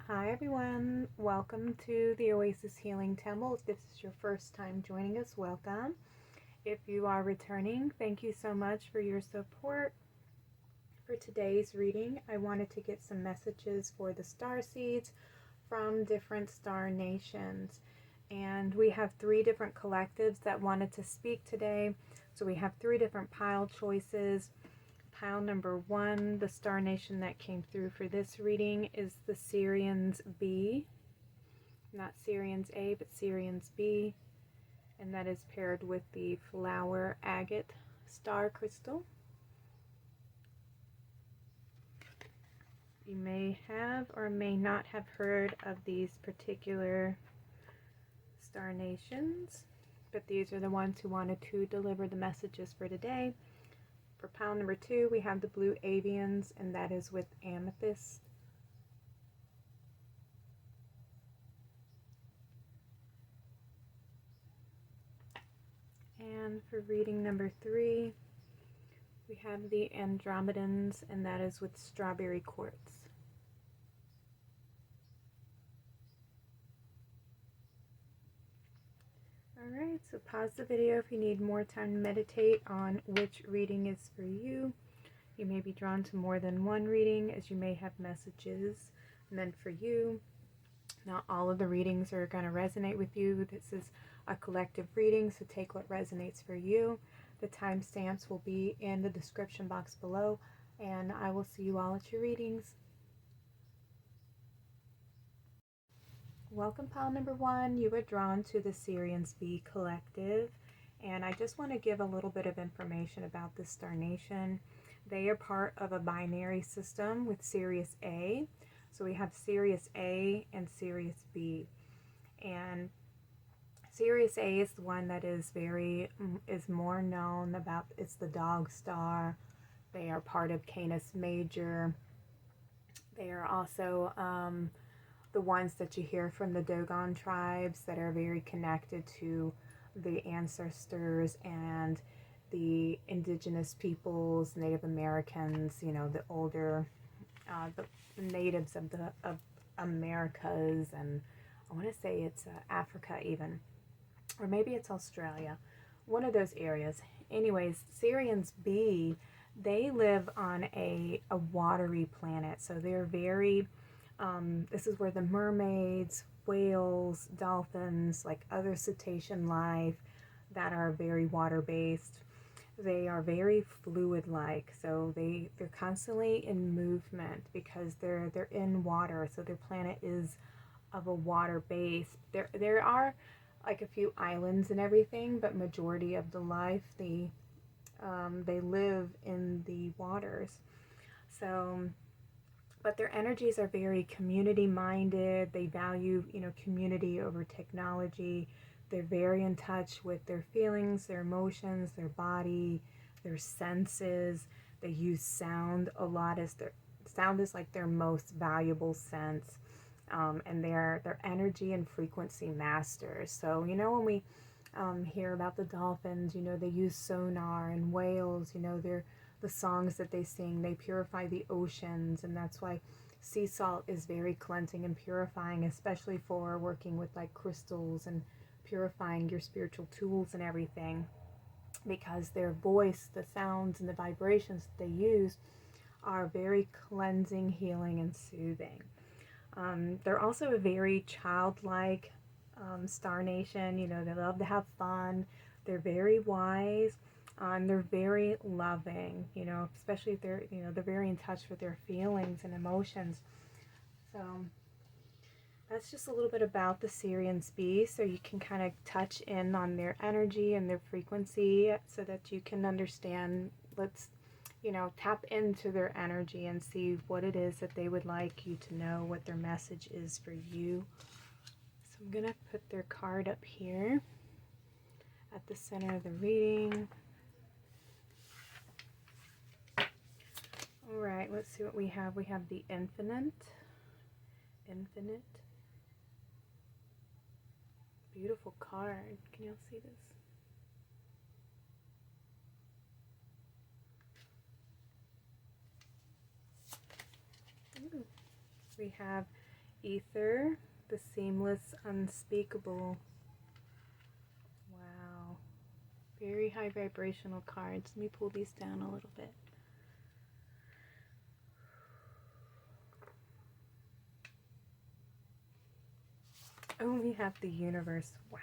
Hi everyone, welcome to the Oasis Healing Temple. If this is your first time joining us, welcome. If you are returning, thank you so much for your support. For today's reading, I wanted to get some messages for the starseeds from different star nations. And we have 3 different collectives that wanted to speak today. So we have 3 different pile choices. Pile number 1, the star nation that came through for this reading is the Sirians B. Not Sirians A, but Sirians B. And that is paired with the flower agate star crystal. You may have or may not have heard of these particular star nations, but these are the ones who wanted to deliver the messages for today. For pile number 2, we have the blue Avians, and that is with amethyst. And for reading number 3, we have the Andromedans, and that is with strawberry quartz. Alright, so pause the video if you need more time to meditate on which reading is for you. You may be drawn to more than one reading, as you may have messages meant for you. Not all of the readings are going to resonate with you. This is a collective reading, so take what resonates for you. The timestamps will be in the description box below, and I will see you all at your readings. Welcome, pile number 1. You were drawn to the Sirians B collective, and I just want to give a little bit of information about this star nation. They are part of a binary system with Sirius A. So we have Sirius A and Sirius B. And Sirius A is the one that is more known about. It's the dog star. They are part of Canis Major. They are also the ones that you hear from the Dogon tribes that are very connected to the ancestors and the indigenous peoples, Native Americans, you know, the older, the natives of the Americas, and I want to say it's Africa even, or maybe it's Australia, one of those areas. Anyways, Sirians B, they live on a watery planet, so they're very, this is where the mermaids, whales, dolphins, like other cetacean life that are very water-based, they are very fluid-like, so they're constantly in movement because they're in water, so their planet is of a water base. There are like a few islands and everything, but majority of the life they live in the waters. So, but their energies are very community-minded. They value, you know, community over technology. They're very in touch with their feelings, their emotions, their body, their senses. They use sound a lot as sound is like their most valuable sense. And they're energy and frequency masters. So, you know, when we hear about the dolphins, you know, they use sonar, and whales, you know, the songs that they sing, they purify the oceans, and that's why sea salt is very cleansing and purifying, especially for working with like crystals and purifying your spiritual tools and everything, because their voice, the sounds and the vibrations that they use are very cleansing, healing, and soothing. They're also a very childlike star nation. You know, they love to have fun. They're very wise. They're very loving, you know, especially if they're, you know, they're very in touch with their feelings and emotions. So that's just a little bit about the Sirians B, so you can kind of touch in on their energy and their frequency so that you can understand, let's, you know, tap into their energy and see what it is that they would like you to know, what their message is for you. So I'm going to put their card up here at the center of the reading. All right, let's see what we have. We have the infinite. Beautiful card. Can y'all see this? Ooh. We have Ether, the seamless, unspeakable. Wow. Very high vibrational cards. Let me pull these down a little bit. Oh, we have the universe. Wow.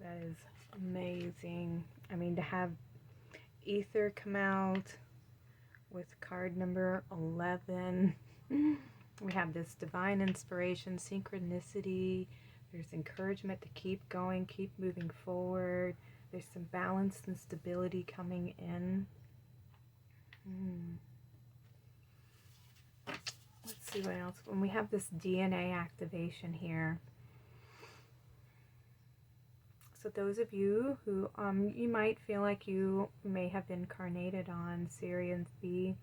That is amazing. I mean, to have Ether come out with card number 11. We have this divine inspiration, synchronicity. There's encouragement to keep going, keep moving forward. There's some balance and stability coming in. Let's see what else. When we have this DNA activation here. So those of you who you might feel like you may have incarnated on Sirians B,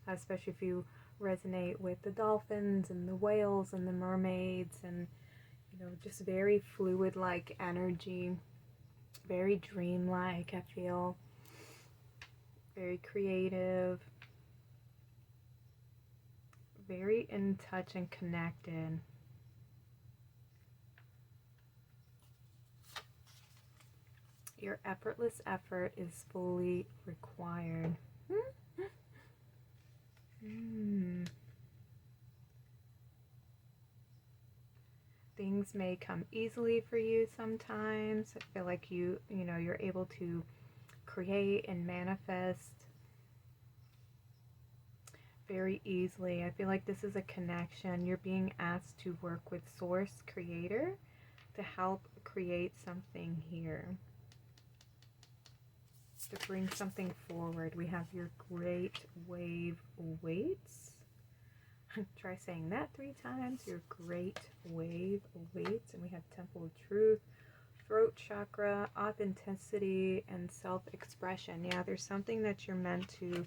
especially if you resonate with the dolphins and the whales and the mermaids, and just very fluid-like energy, very dreamlike. I feel very creative, very in touch and connected. Your effortless effort is fully required. Things may come easily for you sometimes. I feel like you're able to create and manifest very easily. I feel like this is a connection. You're being asked to work with Source Creator to help create something here, to bring something forward. We have your great wave awaits. Try saying that 3 times. Your great wave awaits. And we have Temple of Truth, throat chakra, authenticity, and self-expression. Yeah, there's something that you're meant to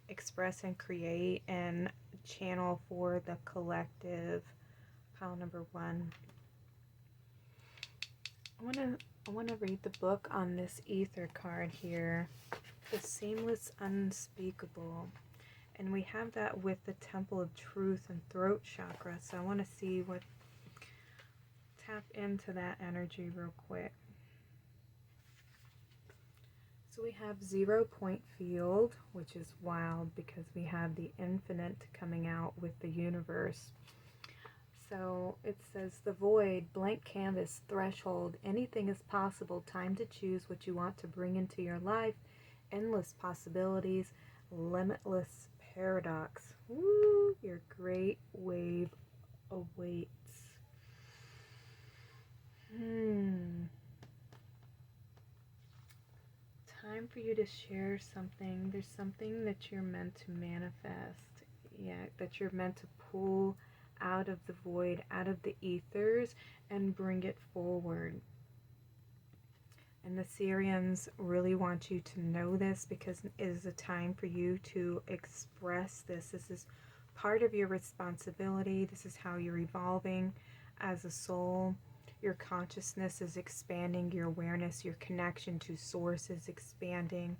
express and create and channel for the collective. Pile number 1. I want to read the book on this Ether card here. The Seamless Unspeakable. And we have that with the Temple of Truth and throat chakra. So I want to see what, tap into that energy real quick. So we have 0 point field, which is wild because we have the infinite coming out with the universe. So it says the void, blank canvas, threshold, anything is possible, time to choose what you want to bring into your life, endless possibilities, limitless paradox. Woo, your great wave awaits. Time for you to share something. There's something that you're meant to manifest. Yeah, that you're meant to pull out of the void, out of the ethers, and bring it forward. And the Sirians really want you to know this, because it is a time for you to express this. This is part of your responsibility. This is how you're evolving as a soul. Your consciousness is expanding, your awareness, your connection to Source is expanding.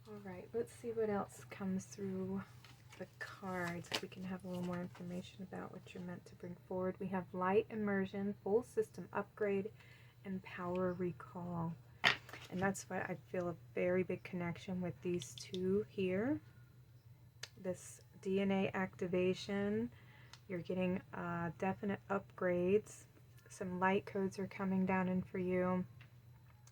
Alright, let's see what else comes through the cards. We can have a little more information about what you're meant to bring forward. We have light immersion, full system upgrade, and power recall. And that's why I feel a very big connection with these two here. This DNA activation, you're getting definite upgrades. Some light codes are coming down in for you.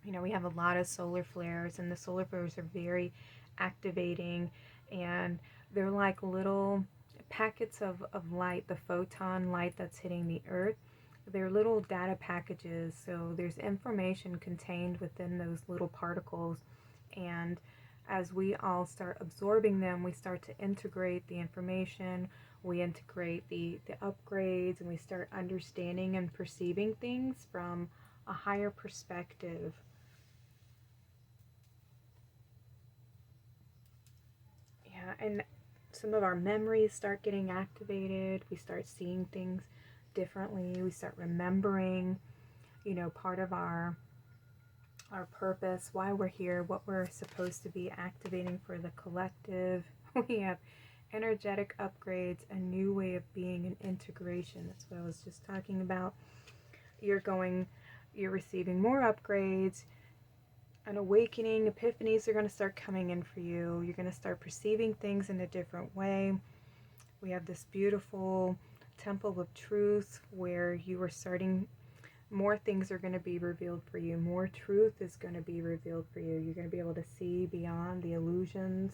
You know, we have a lot of solar flares, and the solar flares are very activating, and they're like little packets of light, the photon light that's hitting the earth. They're little data packages, so there's information contained within those little particles, and as we all start absorbing them, we start to integrate the information, we integrate the upgrades, and we start understanding and perceiving things from a higher perspective. Yeah, and some of our memories start getting activated. We start seeing things differently. We start remembering, you know, part of our our purpose, why we're here, what we're supposed to be activating for the collective. We have energetic upgrades, a new way of being, and integration. That's what I was just talking about. You're receiving more upgrades, an awakening, epiphanies are going to start coming in for you. You're going to start perceiving things in a different way. We have this beautiful temple of truth where you are starting, more things are going to be revealed for you. More truth is going to be revealed for you. You're going to be able to see beyond the illusions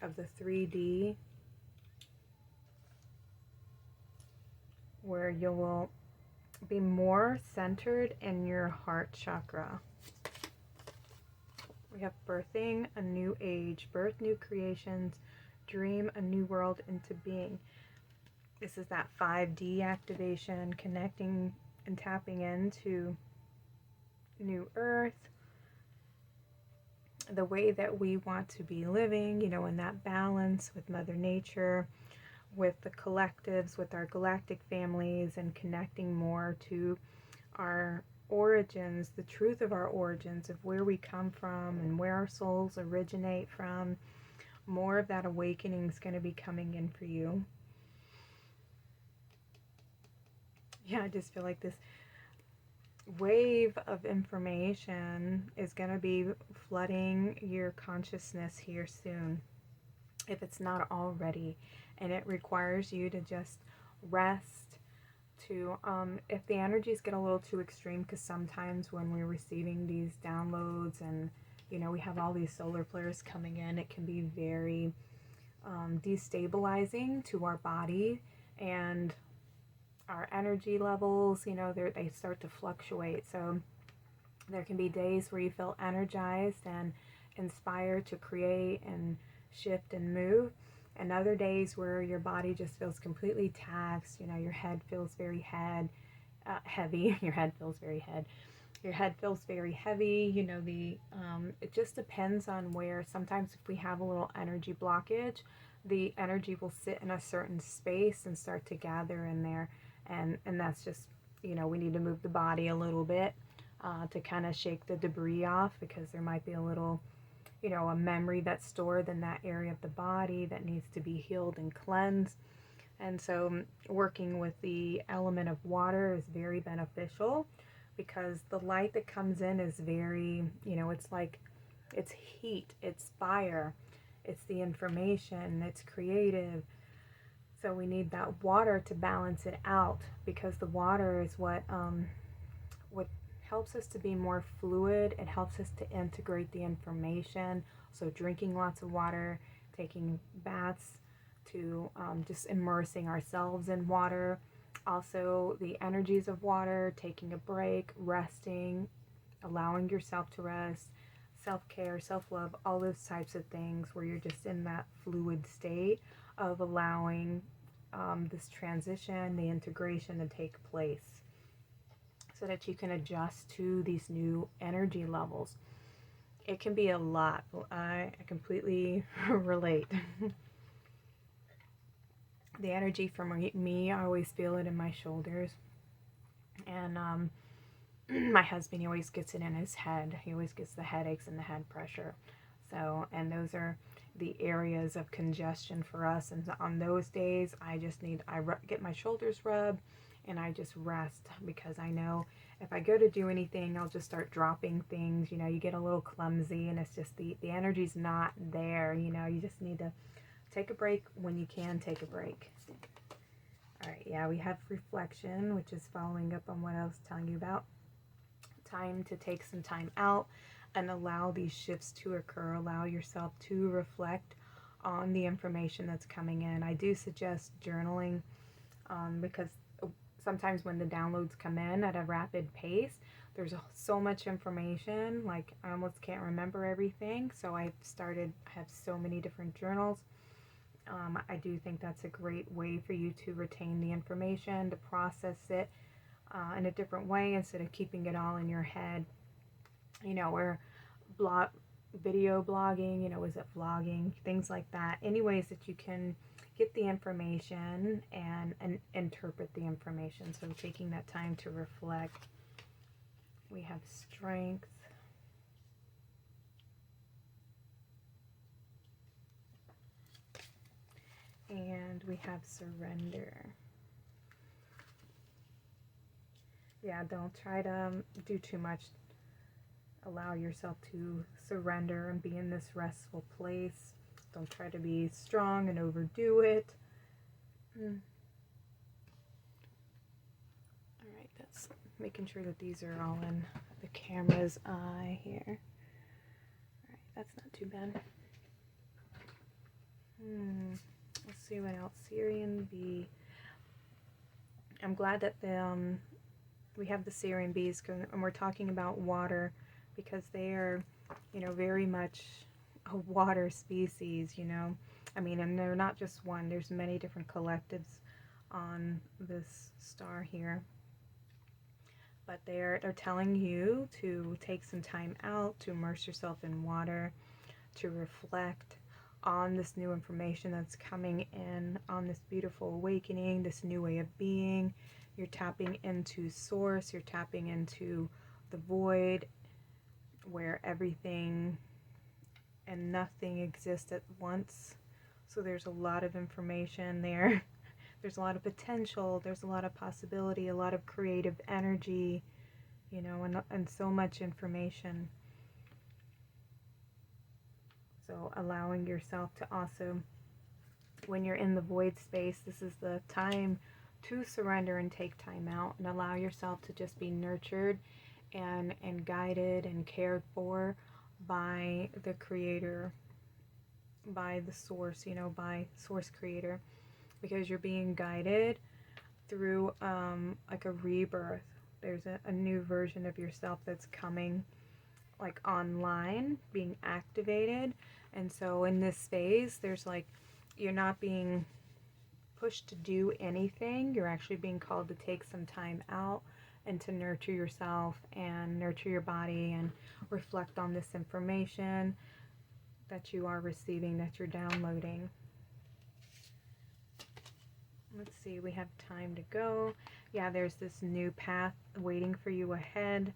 of the 3D, where you will be more centered in your heart chakra. We have birthing a new age, birth new creations, dream a new world into being. This is that 5D activation, connecting and tapping into new earth, the way that we want to be living, you know, in that balance with Mother Nature, with the collectives, with our galactic families, and connecting more to our origins, the truth of our origins, of where we come from and where our souls originate from. More of that awakening is going to be coming in for you. Yeah, I just feel like this wave of information is going to be flooding your consciousness here soon, if it's not already. And it requires you to just rest, to if the energies get a little too extreme, because sometimes when we're receiving these downloads and, you know, we have all these solar flares coming in, it can be very destabilizing to our body and our energy levels. You know, they start to fluctuate. So there can be days where you feel energized and inspired to create and shift and move, and other days where your body just feels completely taxed. You know, your head feels very heavy. Your head feels very heavy. You know, it just depends on where. Sometimes if we have a little energy blockage, the energy will sit in a certain space and start to gather in there, and that's just, you know, we need to move the body a little bit to kind of shake the debris off, because there might be a little, you know, a memory that's stored in that area of the body that needs to be healed and cleansed. And so working with the element of water is very beneficial, because the light that comes in is very, you know, it's like, it's heat, it's fire, it's the information, it's creative. So we need that water to balance it out, because the water is what helps us to be more fluid. It helps us to integrate the information. So drinking lots of water, taking baths, to just immersing ourselves in water. Also the energies of water, taking a break, resting, allowing yourself to rest, self-care, self-love, all those types of things where you're just in that fluid state of allowing this transition, the integration to take place, so that you can adjust to these new energy levels. It can be a lot. I completely relate. The energy from me, I always feel it in my shoulders. And my husband, he always gets it in his head. He always gets the headaches and the head pressure. So, and those are the areas of congestion for us. And on those days, I just get my shoulders rubbed, and I just rest, because I know if I go to do anything, I'll just start dropping things. You know, you get a little clumsy, and it's just the energy's not there. You know, you just need to take a break when you can take a break. All right, yeah, we have reflection, which is following up on what I was telling you about. Time to take some time out and allow these shifts to occur. Allow yourself to reflect on the information that's coming in. I do suggest journaling, because sometimes when the downloads come in at a rapid pace, there's so much information, like I almost can't remember everything. So I have so many different journals. I do think that's a great way for you to retain the information, to process it in a different way, instead of keeping it all in your head. You know, or video blogging, you know, is it vlogging, things like that. Any ways that you can get the information and interpret the information. So taking that time to reflect. We have strength. And we have surrender. Yeah, don't try to do too much. Allow yourself to surrender and be in this restful place. Don't try to be strong and overdo it. Alright, that's making sure that these are all in the camera's eye here. Alright, that's not too bad. Let's see what else. Sirian B. I'm glad that we have the Sirian Bs, and we're talking about water because they are, you know, very much a water species, you know. I mean, and they're not just one. There's many different collectives on this star here. But they're telling you to take some time out, to immerse yourself in water, to reflect on this new information that's coming in, on this beautiful awakening, this new way of being. You're tapping into source, you're tapping into the void where everything and nothing exists at once. So there's a lot of information there. There's a lot of potential, there's a lot of possibility, a lot of creative energy, you know, and so much information. So allowing yourself to also, when you're in the void space, this is the time to surrender and take time out and allow yourself to just be nurtured and guided and cared for by the creator, by the source, you know, by source creator, because you're being guided through like a rebirth. There's a new version of yourself that's coming, like online, being activated. And so in this phase, there's like, you're not being pushed to do anything. You're actually being called to take some time out and to nurture yourself and nurture your body and reflect on this information that you are receiving, that you're downloading. Let's see, we have time to go. Yeah, there's this new path waiting for you ahead.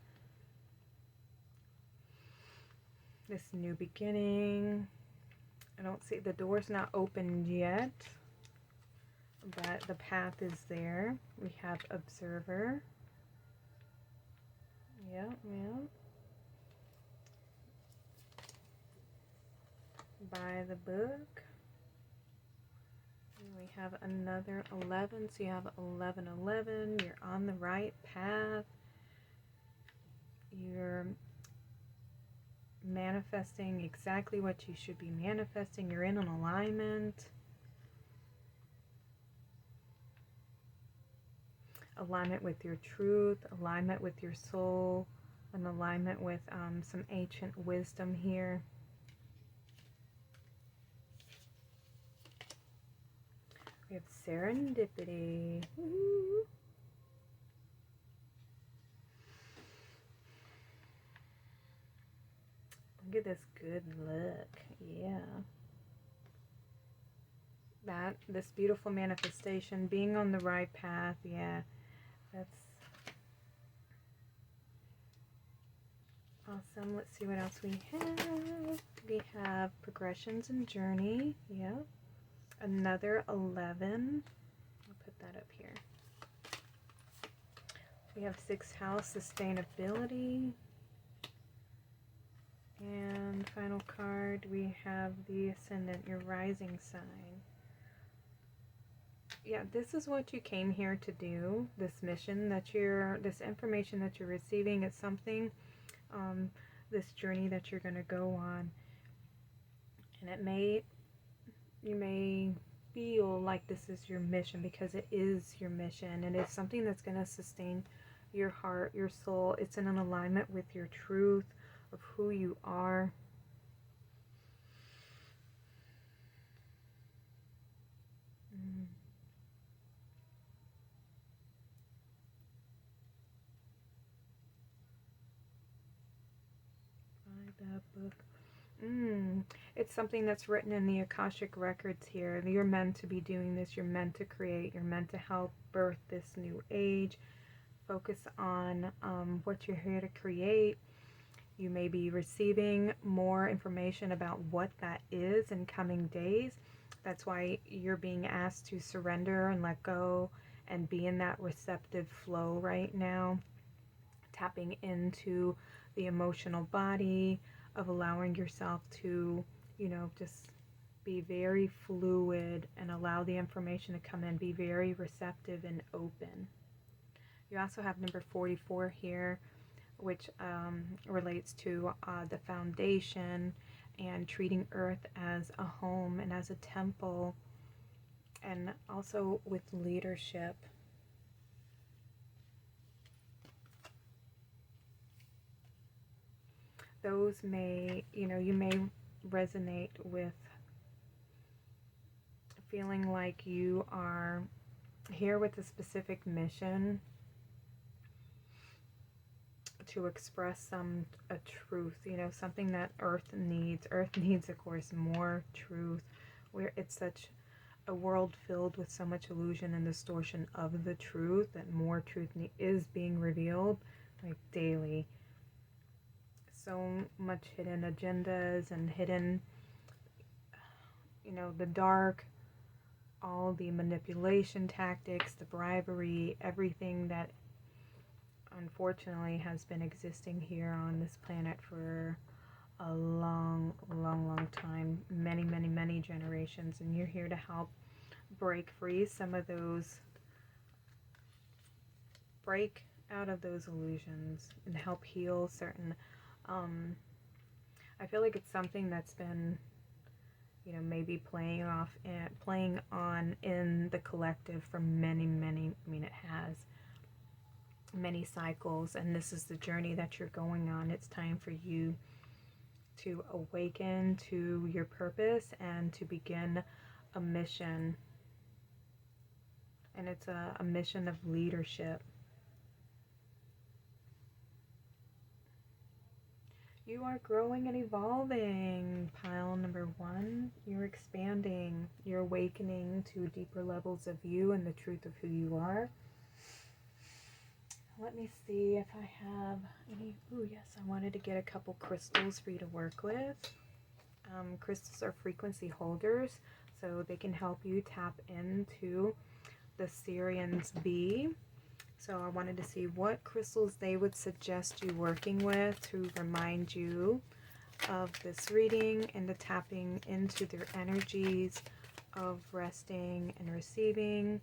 This new beginning. I don't see, the door's not opened yet, but the path is there. We have observer. Yeah. By the book. And we have another 11, so you have 1111. You're on the right path. You're manifesting exactly what you should be manifesting. You're in an alignment. Alignment with your truth, alignment with your soul, an alignment with some ancient wisdom here. We have serendipity. Woo-hoo. Look at this good luck. Yeah. This beautiful manifestation, being on the right path. Yeah. That's awesome. Let's see what else we have. We have progressions and journey. Yeah. Another 11. I'll put that up here. We have 6th house, sustainability. And final card, we have the ascendant, your rising sign. Yeah, this is what you came here to do. This mission that this information that you're receiving is something, this journey that you're going to go on. And you may feel like this is your mission, because it is your mission, and it's something that's going to sustain your heart, your soul. It's in an alignment with your truth of who you are. That book. It's something that's written in the Akashic records here. You're meant to be doing this. You're meant to create. You're meant to help birth this new age focus on what you're here to create. You may be receiving more information about what that is in coming days. That's why you're being asked to surrender and let go and be in that receptive flow right now, tapping into the emotional body of allowing yourself to, just be very fluid and allow the information to come in, be very receptive and open. You also have number 44 here, which relates to the foundation and treating Earth as a home and as a temple, and also with leadership. Those may, you may resonate with feeling like you are here with a specific mission to express a truth, something that Earth needs. Earth needs, of course, more truth. It's such a world filled with so much illusion and distortion of the truth that more truth is being revealed, like, daily. So much hidden agendas and hidden, the dark, all the manipulation tactics, the bribery, everything that unfortunately has been existing here on this planet for a long, long, long time, many, many, many generations, and you're here to help break free some of those, break out of those illusions and help heal certain, I feel like it's something that's been, maybe playing on in the collective for many, many, it has many cycles, and this is the journey that you're going on. It's time for you to awaken to your purpose and to begin a mission, and it's a mission of leadership. You are growing and evolving, pile number 1. You're expanding. You're awakening to deeper levels of you and the truth of who you are. Let me see if I have any. Oh, yes, I wanted to get a couple crystals for you to work with. Crystals are frequency holders, so they can help you tap into the Sirians B. So I wanted to see what crystals they would suggest you working with to remind you of this reading and the tapping into their energies of resting and receiving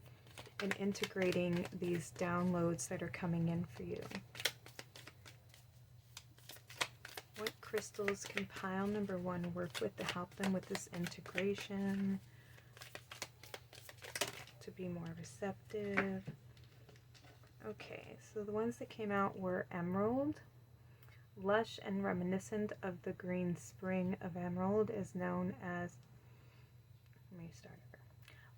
and integrating these downloads that are coming in for you. What crystals can pile number 1 work with to help them with this integration, to be more receptive? Okay, so the ones that came out were emerald. Lush and reminiscent of the green spring of emerald is known as, let me start over.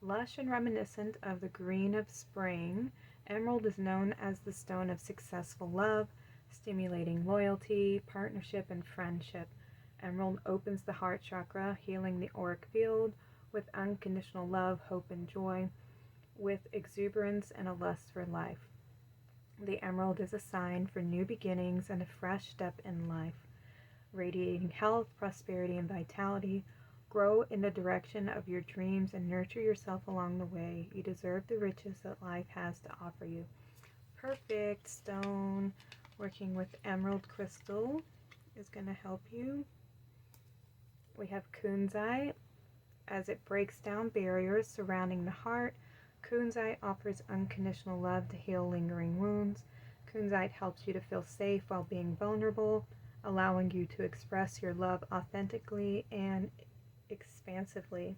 Lush and reminiscent of the green of spring, emerald is known as the stone of successful love, stimulating loyalty, partnership, and friendship. Emerald opens the heart chakra, healing the auric field with unconditional love, hope, and joy, with exuberance and a lust for life. The emerald is a sign for new beginnings and a fresh step in life, radiating health, prosperity, and vitality. Grow in the direction of your dreams and nurture yourself along the way. You deserve the riches that life has to offer you. Perfect stone. Working with emerald crystal is going to help you. We have kunzite. As it breaks down barriers surrounding the heart, kunzite offers unconditional love to heal lingering wounds. Kunzite helps you to feel safe while being vulnerable, allowing you to express your love authentically and expansively.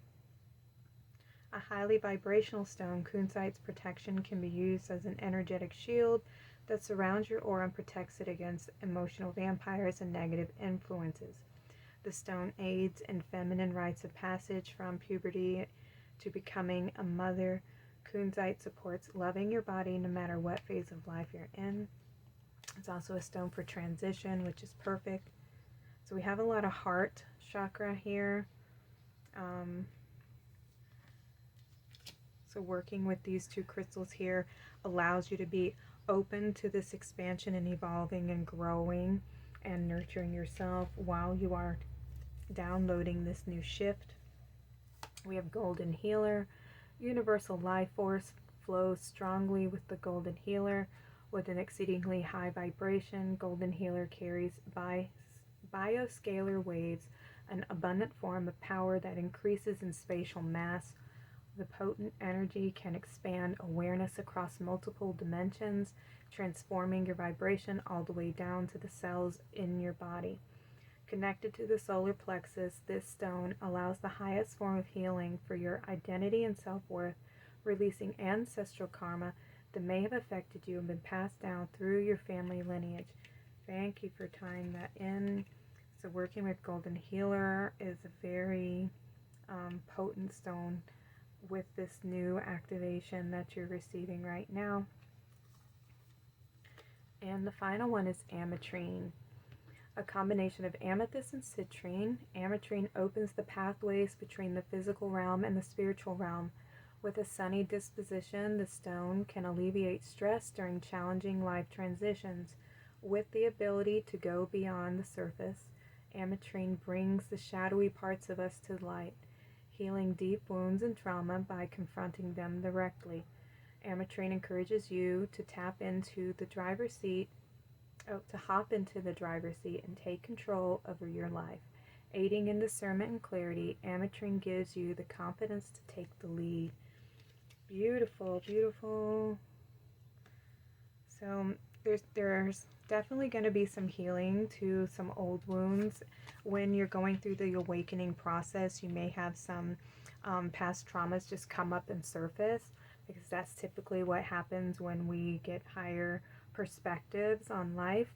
A highly vibrational stone, kunzite's protection can be used as an energetic shield that surrounds your aura and protects it against emotional vampires and negative influences. The stone aids in feminine rites of passage from puberty to becoming a mother. Kunzite supports loving your body no matter what phase of life you're in. It's also a stone for transition, which is perfect. So we have a lot of heart chakra here. So working with these two crystals here allows you to be open to this expansion and evolving and growing and nurturing yourself while you are downloading this new shift. We have Golden Healer. Universal life force flows strongly with the Golden Healer. With an exceedingly high vibration, Golden Healer carries bioscalar waves, an abundant form of power that increases in spatial mass. The potent energy can expand awareness across multiple dimensions, transforming your vibration all the way down to the cells in your body. Connected to the solar plexus, this stone allows the highest form of healing for your identity and self-worth, releasing ancestral karma that may have affected you and been passed down through your family lineage. Thank you for tying that in. So working with Golden Healer is a very potent stone with this new activation that you're receiving right now. And the final one is Ametrine. A combination of amethyst and citrine. Ametrine opens the pathways between the physical realm and the spiritual realm. With a sunny disposition, the stone can alleviate stress during challenging life transitions. With the ability to go beyond the surface, Ametrine brings the shadowy parts of us to light, healing deep wounds and trauma by confronting them directly. Ametrine encourages you to hop into the driver's seat and take control over your life. Aiding in discernment and clarity, Ametrine gives you the confidence to take the lead. Beautiful, beautiful. So there's definitely going to be some healing to some old wounds. When you're going through the awakening process, you may have some past traumas just come up and surface, because that's typically what happens when we get higher perspectives on life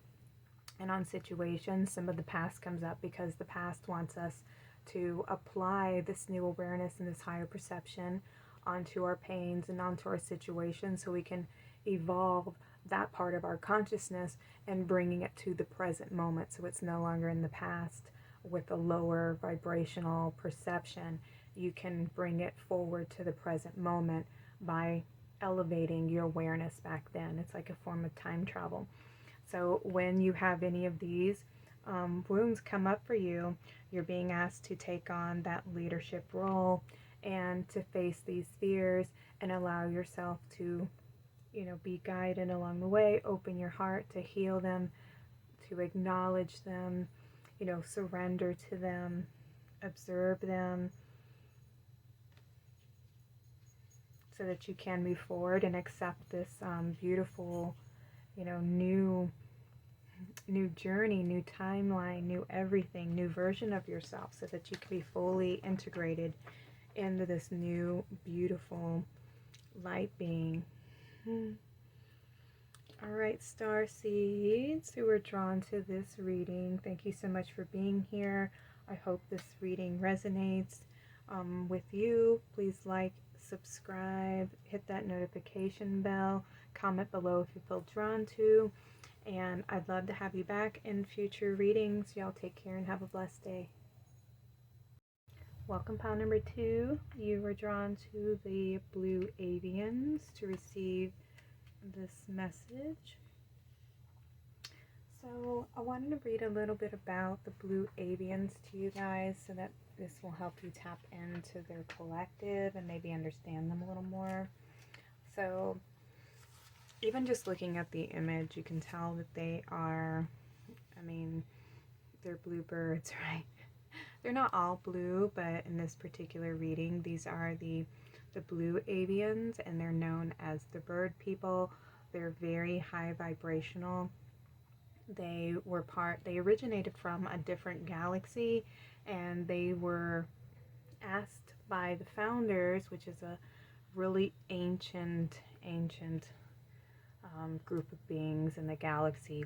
and on situations. Some of the past comes up because the past wants us to apply this new awareness and this higher perception onto our pains and onto our situations, so we can evolve that part of our consciousness and bringing it to the present moment, so it's no longer in the past with a lower vibrational perception. You can bring it forward to the present moment by elevating your awareness back then. It's like a form of time travel. So when you have any of these wounds come up for you, you're being asked to take on that leadership role and to face these fears and allow yourself to, be guided along the way. Open your heart to heal them, to acknowledge them, surrender to them, observe them, so that you can move forward and accept this beautiful, new journey, new timeline, new everything, new version of yourself, so that you can be fully integrated into this new, beautiful light being. All right, star seeds who were drawn to this reading, thank you so much for being here. I hope this reading resonates with you. Please like, subscribe, hit that notification bell, comment below if you feel drawn to, and I'd love to have you back in future readings. Y'all take care and have a blessed day. Welcome, pile number 2. You were drawn to the blue Avians to receive this message. So I wanted to read a little bit about the blue Avians to you guys, so that this will help you tap into their collective and maybe understand them a little more. So even just looking at the image, you can tell that they are, they're blue birds, right? They're not all blue, but in this particular reading, these are the blue Avians, and they're known as the bird people. They're very high vibrational. They originated from a different galaxy, and they were asked by the founders, which is a really ancient group of beings in the galaxy.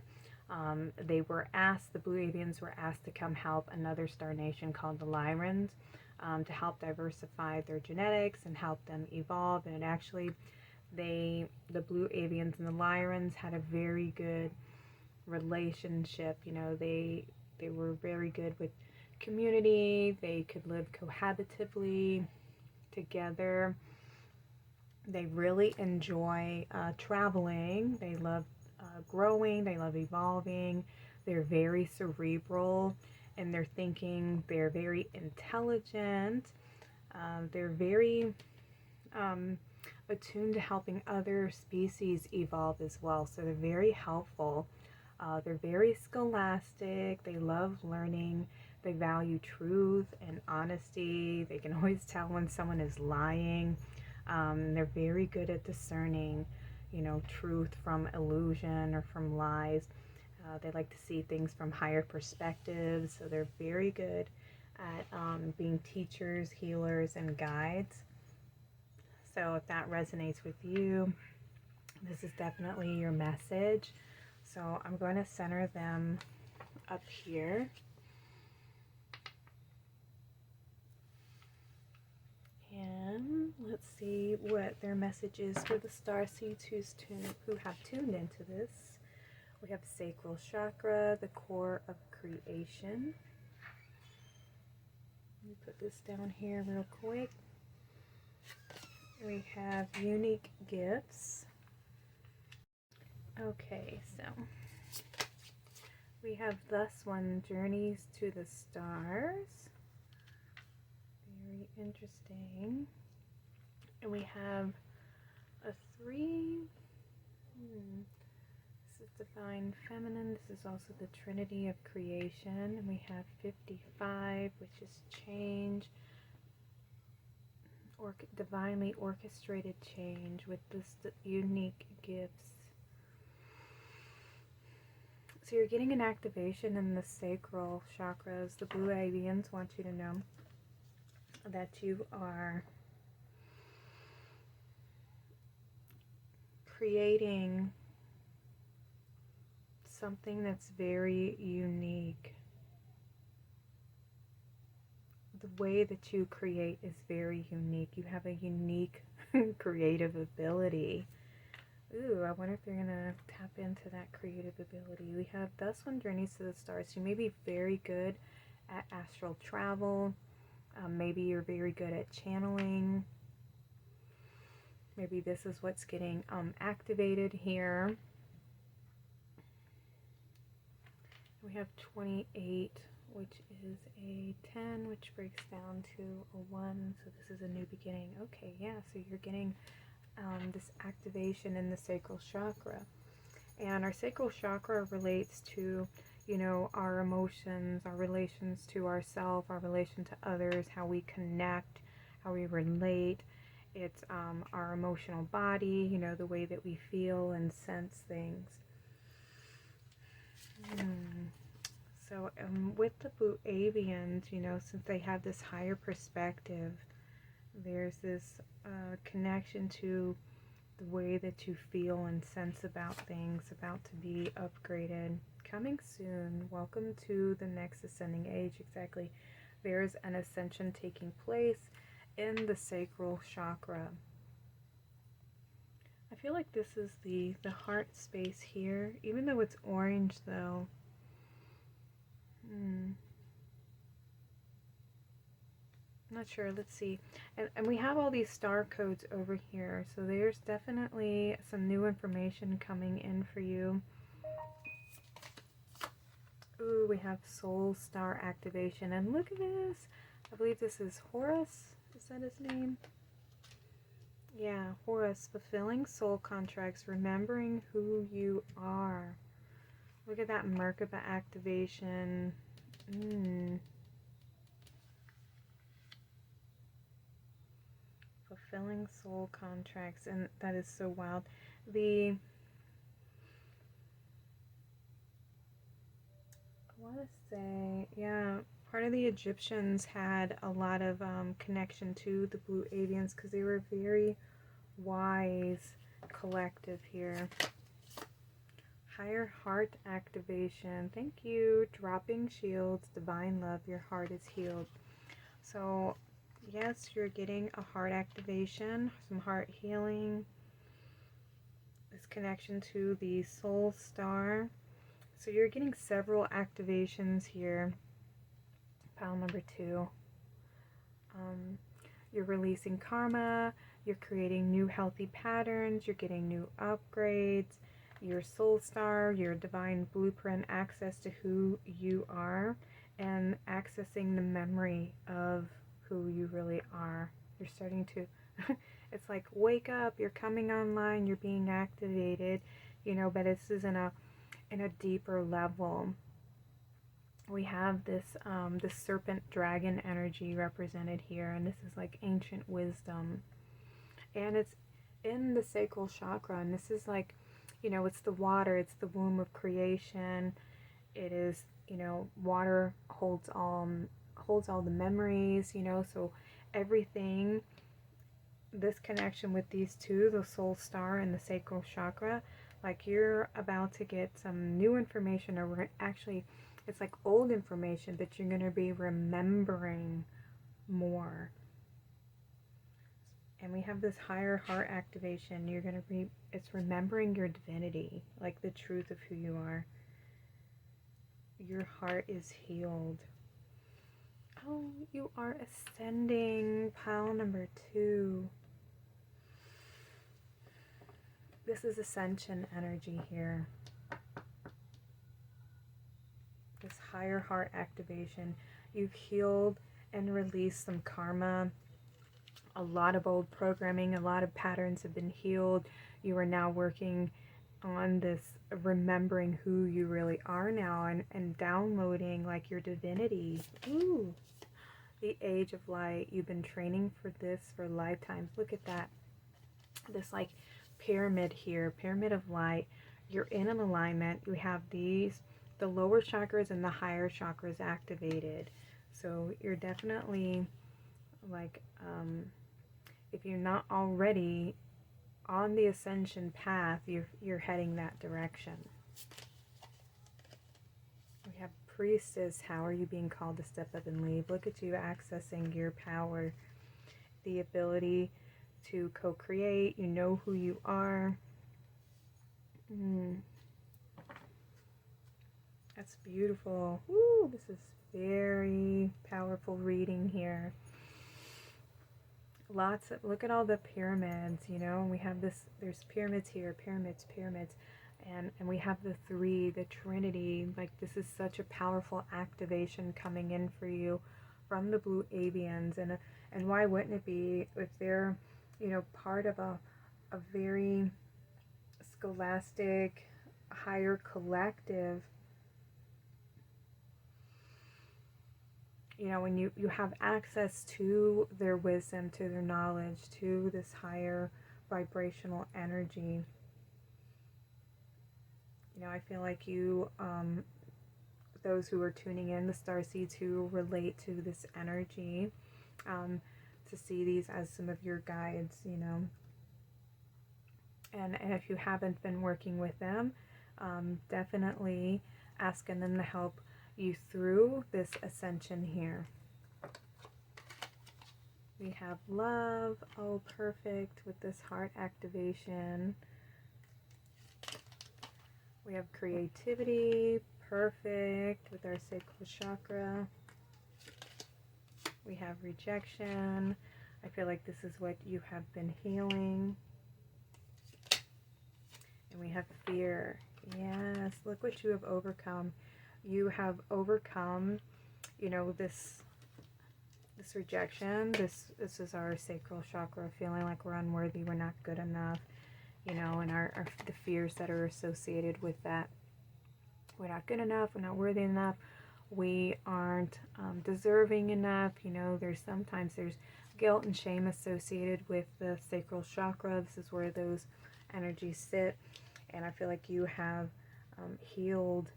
The blue Avians were asked to come help another star nation called the Sirians, to help diversify their genetics and help them evolve. And actually, the blue Avians and the Sirians had a very good relationship. They were very good with community. They could live cohabitively together. They really enjoy traveling. They love growing. They love evolving. They're very cerebral in their thinking. They're very intelligent. They're very attuned to helping other species evolve as well. So they're very helpful. They're very scholastic. They love learning. They value truth and honesty. They can always tell when someone is lying. They're very good at discerning, truth from illusion or from lies. They like to see things from higher perspectives. So they're very good at being teachers, healers, and guides. So if that resonates with you, this is definitely your message. So I'm going to center them up here. And let's see what their message is for the starseeds who have tuned into this. We have sacral chakra, the core of creation. Let me put this down here real quick. We have unique gifts. Okay, so we have thus one, journeys to the stars. Very interesting. And we have a 3. This is divine feminine. This is also the Trinity of creation. And we have 55, which is change. Divinely orchestrated change with this unique gifts. So you're getting an activation in the sacral chakras. The blue Avians want you to know that you are creating something that's very unique. The way that you create is very unique. You have a unique creative ability. Ooh, I wonder if they're going to tap into that creative ability. We have thus one, journeys to the stars. You may be very good at astral travel. Maybe you're very good at channeling. Maybe this is what's getting activated here. We have 28, which is a 10, which breaks down to a 1. So this is a new beginning. Okay, yeah, so you're getting this activation in the sacral chakra. And our sacral chakra relates to, our emotions, our relations to ourselves, our relation to others, how we connect, how we relate. It's our emotional body, the way that we feel and sense things. So with the blue Avians, since they have this higher perspective, there's this connection to the way that you feel and sense about things, about to be upgraded. Coming soon. Welcome to the next ascending age. Exactly. There's an ascension taking place in the sacral chakra. I feel like this is the heart space here, even though it's orange though. Not sure. Let's see. And we have all these star codes over here. So there's definitely some new information coming in for you. Ooh, we have soul star activation. And look at this. I believe this is Horus. Is that his name? Yeah, Horus. Fulfilling soul contracts. Remembering who you are. Look at that Merkaba activation. Fulfilling soul contracts, and that is so wild. I want to say, yeah, part of the Egyptians had a lot of connection to the blue Avians because they were very wise collective here. Higher heart activation. Thank you. Dropping shields, divine love, your heart is healed. So yes, you're getting a heart activation, some heart healing, this connection to the soul star. So you're getting several activations here. Pile number 2. You're releasing karma, you're creating new healthy patterns, you're getting new upgrades, your soul star, your divine blueprint, access to who you are, and accessing the memory of who you really are. You're starting to, it's like, wake up, you're coming online, you're being activated, you know, but this is in a deeper level. We have this this serpent dragon energy represented here, and this is like ancient wisdom, and it's in the sacral chakra, and this is like, you know, it's the water, it's the womb of creation. It is, you know, water holds all the memories, you know, so everything, this connection with these two, the soul star and the sacral chakra, like you're about to get some new information, or actually it's like old information, but you're going to be remembering more. And we have this higher heart activation. You're going to be, it's remembering your divinity, like the truth of who you are. Your heart is healed. Oh, you are ascending. Pile number 2. This is ascension energy here. This higher heart activation. You've healed and released some karma. A lot of old programming, a lot of patterns have been healed. You are now working on this, remembering who you really are now, and downloading like your divinity. Ooh, the age of light. You've been training for this for lifetimes. Look at that. This like pyramid here, pyramid of light. You're in an alignment. You have these, the lower chakras and the higher chakras activated. So you're definitely like, if you're not already on the ascension path, you're heading that direction. We have Priestess. How are you being called to step up and lead? Look at you accessing your power, the ability to co-create. You know who you are. That's beautiful. Woo, this is very powerful reading here. Lots of, look at all the pyramids, you know, we have this, there's pyramids here, pyramids, and we have the 3, the Trinity. Like, this is such a powerful activation coming in for you from the blue Avians, and why wouldn't it be, if they're, you know, part of a very scholastic, higher collective. You know, when you have access to their wisdom, to their knowledge, to this higher vibrational energy, you know, I feel like you, those who are tuning in, the starseeds who relate to this energy, to see these as some of your guides, you know. And if you haven't been working with them, definitely asking them to help you through this ascension here. We have love. Oh, perfect, with this heart activation. We have creativity. Perfect, with our sacral chakra. We have rejection. I feel like this is what you have been healing. And we have fear. Yes, look what you have overcome. You have overcome, you know, this rejection. This is our sacral chakra, feeling like we're unworthy, we're not good enough, you know, and the fears that are associated with that. We're not good enough, we're not worthy enough, we aren't deserving enough, you know. Sometimes there's guilt and shame associated with the sacral chakra. This is where those energies sit, and I feel like you have healed.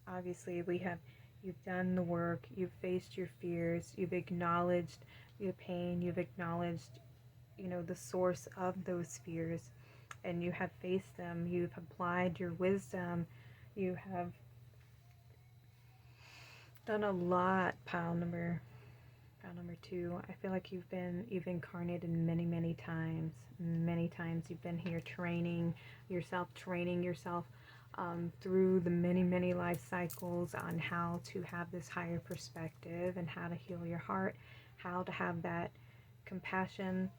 Obviously, you've done the work, you've faced your fears, you've acknowledged your pain, you've acknowledged, you know, the source of those fears, and you have faced them, you've applied your wisdom, you have done a lot. Pile number 2. I feel like you've incarnated many times. You've been here training yourself through the many life cycles on how to have this higher perspective and how to heal your heart, how to have that compassion,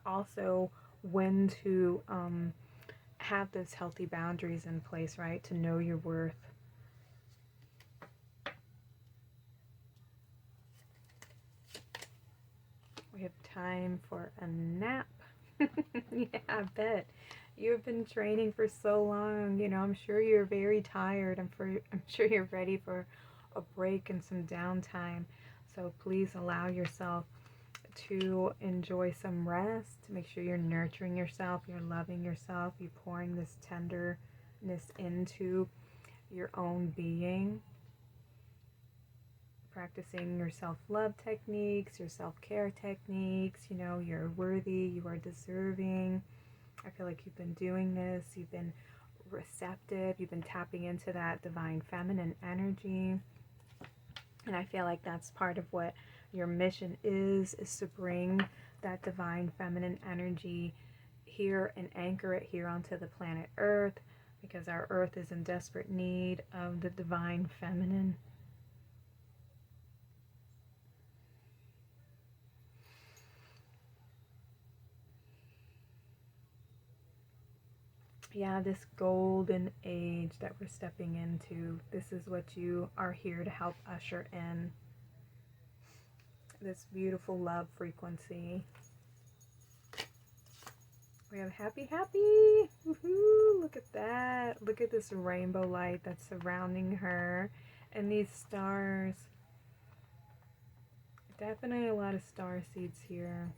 also when to have those healthy boundaries in place, right? To know your worth. We have time for a nap. Yeah, I bet. You've been training for so long. You know, I'm sure you're very tired. I'm sure you're ready for a break and some downtime. So please allow yourself to enjoy some rest. Make sure you're nurturing yourself, you're loving yourself, you're pouring this tenderness into your own being. Practicing your self-love techniques, your self-care techniques. You know, you're worthy, you are deserving. I feel like you've been doing this, you've been receptive, you've been tapping into that divine feminine energy. And I feel like that's part of what your mission is to bring that divine feminine energy here and anchor it here onto the planet Earth, because our Earth is in desperate need of the divine feminine. Yeah, this golden age that we're stepping into, this is what you are here to help usher in. This beautiful love frequency. We have happy, happy. Woohoo! Look at that. Look at this rainbow light that's surrounding her and these stars. Definitely a lot of star seeds here.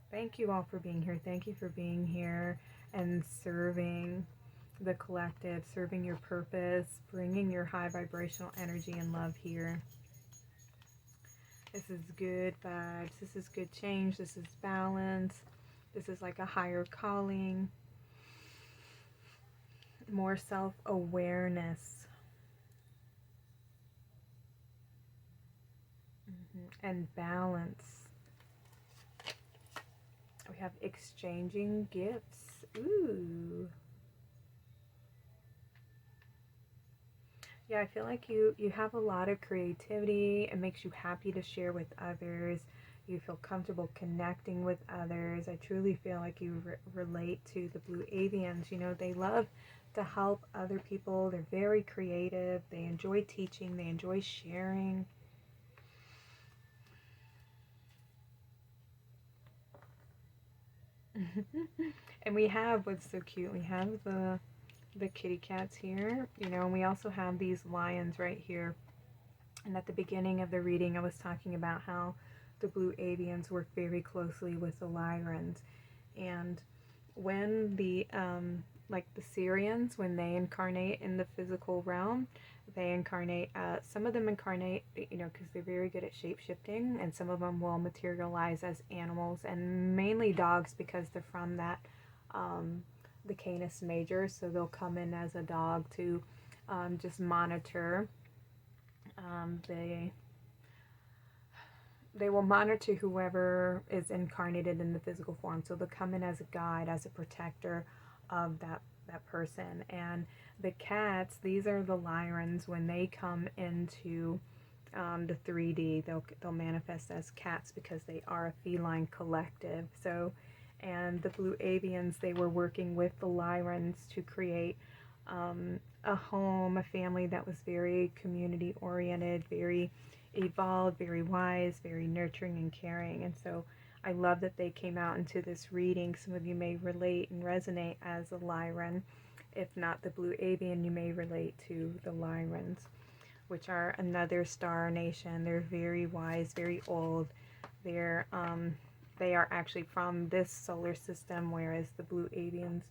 Thank you all for being here. Thank you for being here and serving the collective, serving your purpose, bringing your high vibrational energy and love here. This is good vibes. This is good change. This is balance. This is like a higher calling. More self-awareness. And balance. We have exchanging gifts. Ooh. Yeah, I feel like you have a lot of creativity. It makes you happy to share with others. You feel comfortable connecting with others. I truly feel like you relate to the blue avians. You know, they love to help other people. They're very creative. They enjoy teaching. They enjoy sharing. And we have what's so cute. We have the kitty cats here, you know, and we also have these lions right here. And at the beginning of the reading, I was talking about how the blue avians work very closely with the Lyrans. And when the like the Sirians, when they incarnate in the physical realm, they incarnate, some of them incarnate, you know, because they're very good at shape-shifting, and some of them will materialize as animals, and mainly dogs, because they're from that the Canis Major, so they'll come in as a dog to just monitor. They will monitor whoever is incarnated in the physical form, so they'll come in as a guide, as a protector of that person. And the cats, these are the Lyrans. When they come into the 3D, they'll manifest as cats because they are a feline collective. So, and the blue avians, they were working with the Lyrans to create a home, a family that was very community oriented, very evolved, very wise, very nurturing and caring. And so I love that they came out into this reading. Some of you may relate and resonate as a Lyran. If not the blue avian, you may relate to the Lyrans, which are another star nation. They're very wise, very old. They are actually from this solar system, whereas the blue avians,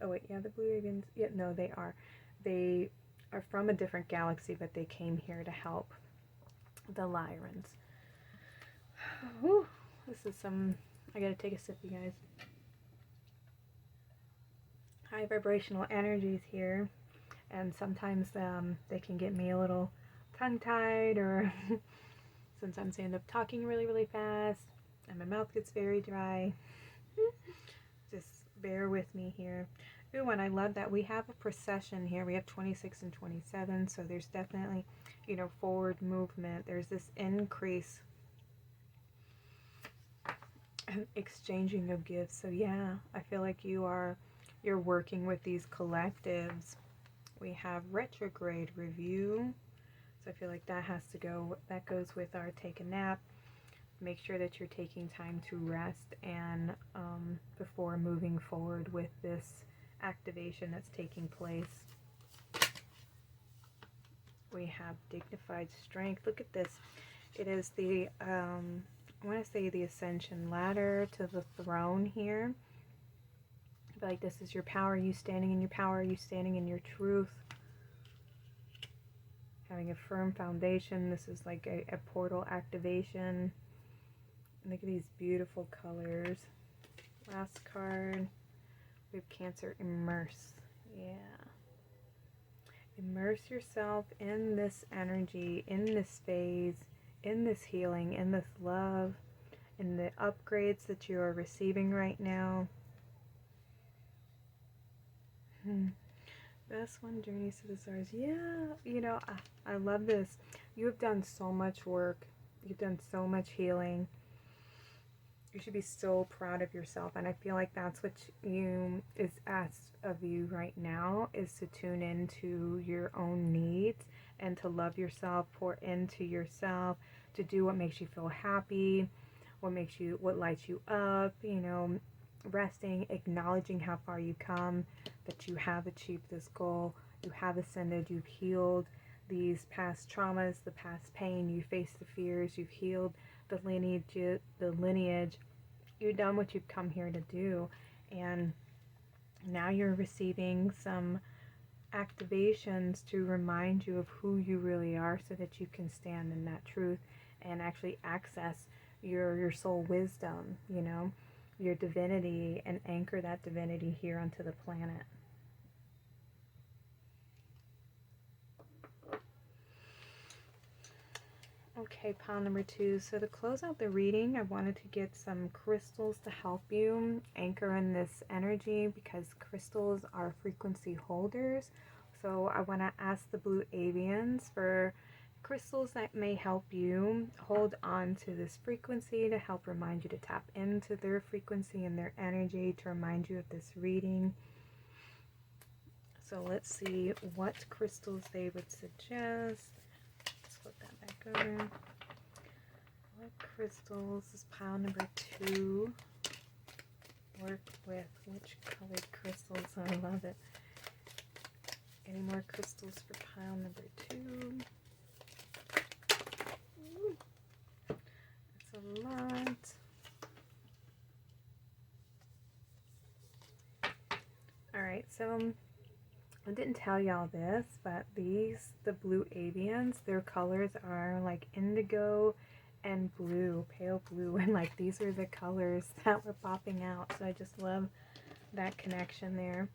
oh wait, yeah, the blue avians, yeah, no, they are from a different galaxy, but they came here to help the Lyrans. Whew, this is I gotta take a sip, you guys. High vibrational energies here, and sometimes they can get me a little tongue-tied, or sometimes I end up talking really, really fast, and my mouth gets very dry. Just bear with me here. Ooh, and I love that we have a procession here. We have 26 and 27, so there's definitely, you know, forward movement. There's this increase and exchanging of gifts. So yeah, I feel like you're working with these collectives. We have retrograde review. So I feel like that goes with our take a nap. Make sure that you're taking time to rest and before moving forward with this activation that's taking place. We have dignified strength. Look at this. It is the, I want to say the ascension ladder to the throne here. I feel like this is your power. You standing in your power. You standing in your truth. Having a firm foundation. This is like a portal activation. Look at these beautiful colors. Last card. We have Cancer, immerse. Yeah. Immerse yourself in this energy, in this phase, in this healing, in this love, in the upgrades that you are receiving right now. Best one, journeys to the stars. Yeah, you know, I love this. You have done so much work. You've done so much healing. You should be so proud of yourself, and I feel like that's what is asked of you right now, is to tune into your own needs and to love yourself, pour into yourself, to do what makes you feel happy, what lights you up, you know, resting, acknowledging how far you come, that you have achieved this goal, you have ascended, you've healed these past traumas, the past pain, you faced the fears, you've healed the lineage, you've done what you've come here to do, and now you're receiving some activations to remind you of who you really are, so that you can stand in that truth and actually access your soul wisdom, you know, your divinity, and anchor that divinity here onto the planet. Okay, pile number 2. So to close out the reading, I wanted to get some crystals to help you anchor in this energy, because crystals are frequency holders. So I want to ask the blue avians for crystals that may help you hold on to this frequency, to help remind you to tap into their frequency and their energy, to remind you of this reading. So let's see what crystals they would suggest. Flip that back over. What crystals is pile number 2? Work with which colored crystals? I love it. Any more crystals for pile number 2? Ooh, that's a lot. Alright, so I didn't tell y'all this, but the blue avians, their colors are like indigo and blue, pale blue, and like these are the colors that were popping out. So I just love that connection there.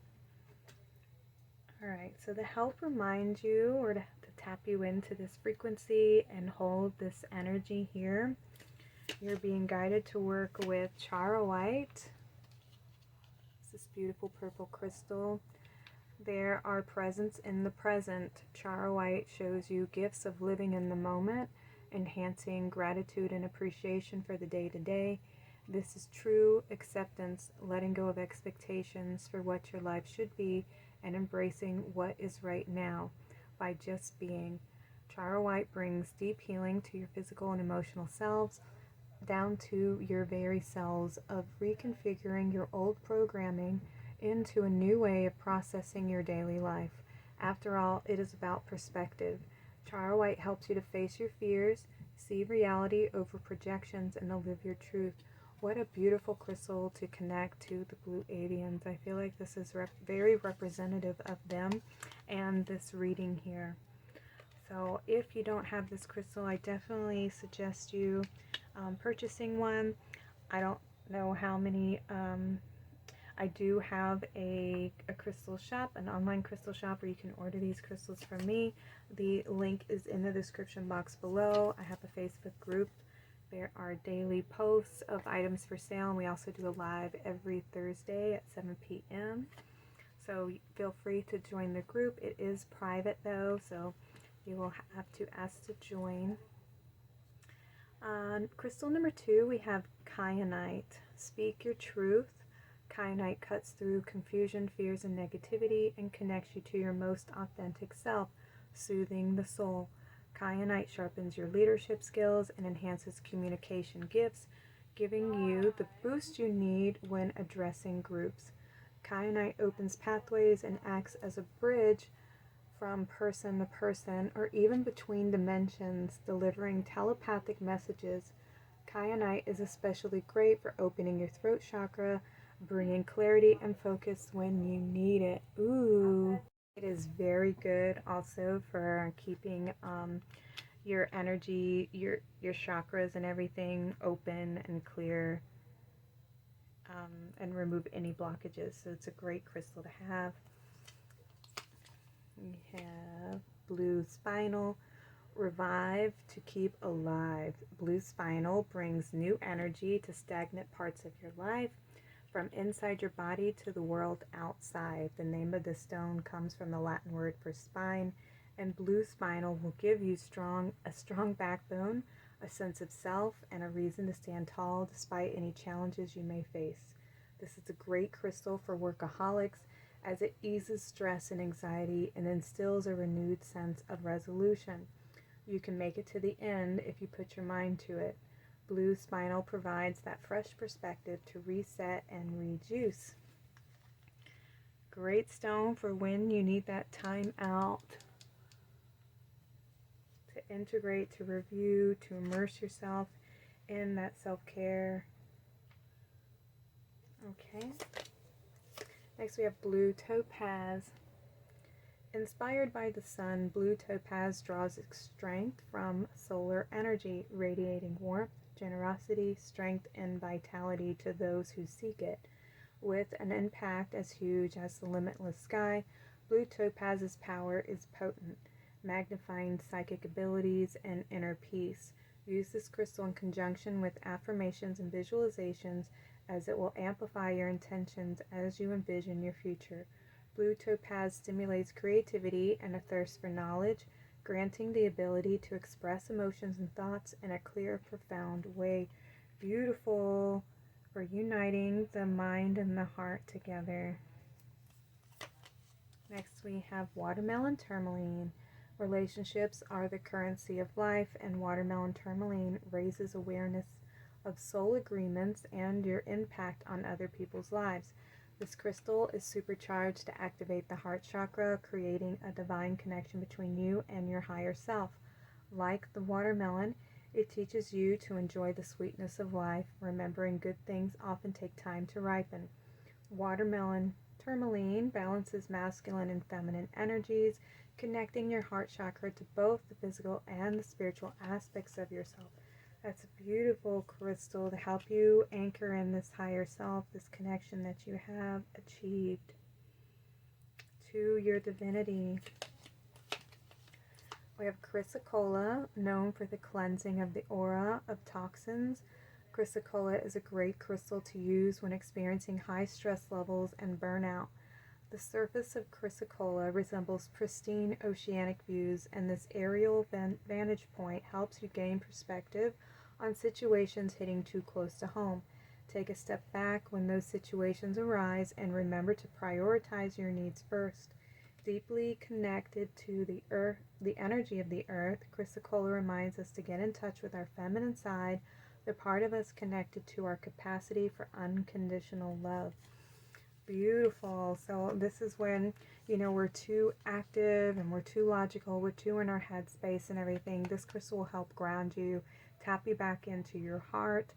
Alright, so to help remind you, or to tap you into this frequency and hold this energy here, you're being guided to work with charoite. It's this beautiful purple crystal. There are presents in the present. Charoite shows you gifts of living in the moment, enhancing gratitude and appreciation for the day-to-day. This is true acceptance, letting go of expectations for what your life should be, and embracing what is right now by just being. Charoite brings deep healing to your physical and emotional selves, down to your very cells, of reconfiguring your old programming into a new way of processing your daily life. After all, it is about perspective. Charoite helps you to face your fears, see reality over projections, and to live your truth. What a beautiful crystal to connect to the blue avians. I feel like this is very representative of them and this reading here. So if you don't have this crystal, I definitely suggest you purchasing one. I don't know how many I do have a crystal shop, an online crystal shop where you can order these crystals from me. The link is in the description box below. I have a Facebook group. There are daily posts of items for sale, and we also do a live every Thursday at 7 p.m. So feel free to join the group. It is private though, so you will have to ask to join. Crystal number 2, we have kyanite. Speak your truth. Kyanite cuts through confusion, fears, and negativity and connects you to your most authentic self, soothing the soul. Kyanite sharpens your leadership skills and enhances communication gifts, giving you the boost you need when addressing groups. Kyanite opens pathways and acts as a bridge from person to person or even between dimensions, delivering telepathic messages. Kyanite is especially great for opening your throat chakra, bringing clarity and focus when you need it. Ooh. It is very good also for keeping your energy, your chakras and everything open and clear, and remove any blockages. So it's a great crystal to have. We have blue spinel. Revive to keep alive. Blue spinel brings new energy to stagnant parts of your life, from inside your body to the world outside. The name of the stone comes from the Latin word for spine, and blue spinel will give you a strong backbone, a sense of self, and a reason to stand tall despite any challenges you may face. This is a great crystal for workaholics, as it eases stress and anxiety and instills a renewed sense of resolution. You can make it to the end if you put your mind to it. Blue spinel provides that fresh perspective to reset and rejuice. Great stone for when you need that time out, to integrate, to review, to immerse yourself in that self-care. Okay. Next we have blue topaz. Inspired by the sun, blue topaz draws its strength from solar energy, radiating warmth, generosity, strength, and vitality to those who seek it. With an impact as huge as the limitless sky, blue topaz's power is potent, magnifying psychic abilities and inner peace. Use this crystal in conjunction with affirmations and visualizations, as it will amplify your intentions as you envision your future. Blue topaz stimulates creativity and a thirst for knowledge, granting the ability to express emotions and thoughts in a clear, profound way. Beautiful for uniting the mind and the heart together. Next we have watermelon tourmaline. Relationships are the currency of life, and watermelon tourmaline raises awareness of soul agreements and your impact on other people's lives. This crystal is supercharged to activate the heart chakra, creating a divine connection between you and your higher self. Like the watermelon, it teaches you to enjoy the sweetness of life, remembering good things often take time to ripen. Watermelon tourmaline balances masculine and feminine energies, connecting your heart chakra to both the physical and the spiritual aspects of yourself. That's a beautiful crystal to help you anchor in this higher self, this connection that you have achieved to your divinity. We have chrysocolla, known for the cleansing of the aura of toxins. Chrysocolla is a great crystal to use when experiencing high stress levels and burnout. The surface of chrysocolla resembles pristine oceanic views, and this aerial vantage point helps you gain perspective on situations hitting too close to home. Take a step back when those situations arise and remember to prioritize your needs first. Deeply connected to the earth, the energy of the earth, chrysocolla reminds us to get in touch with our feminine side, the part of us connected to our capacity for unconditional love. Beautiful. So this is when, we're too active and we're too logical, we're too in our head space and everything. This crystal will help ground you, tap you back into your heart,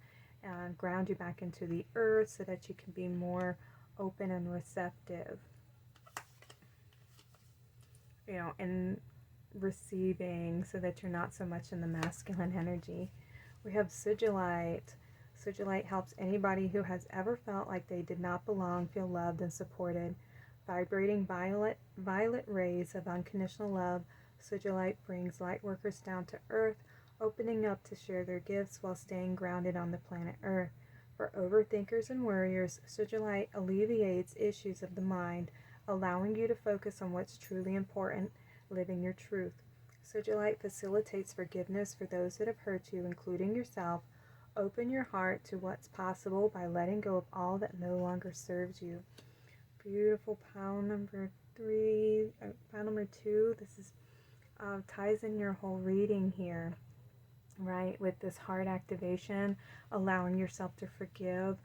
and ground you back into the earth so that you can be more open and receptive, and receiving, so that you're not so much in the masculine energy. We have sigillite. Sigillite helps anybody who has ever felt like they did not belong feel loved and supported. Vibrating violet rays of unconditional love, sigillite brings light workers down to earth, opening up to share their gifts while staying grounded on the planet Earth. For overthinkers and worriers, sigillite alleviates issues of the mind, allowing you to focus on what's truly important, living your truth. Sojal light facilitates forgiveness for those that have hurt you, including yourself. Open your heart to what's possible by letting go of all that no longer serves you. Beautiful pile number 3, pile number 2. This is ties in your whole reading here, right? With this heart activation, allowing yourself to forgive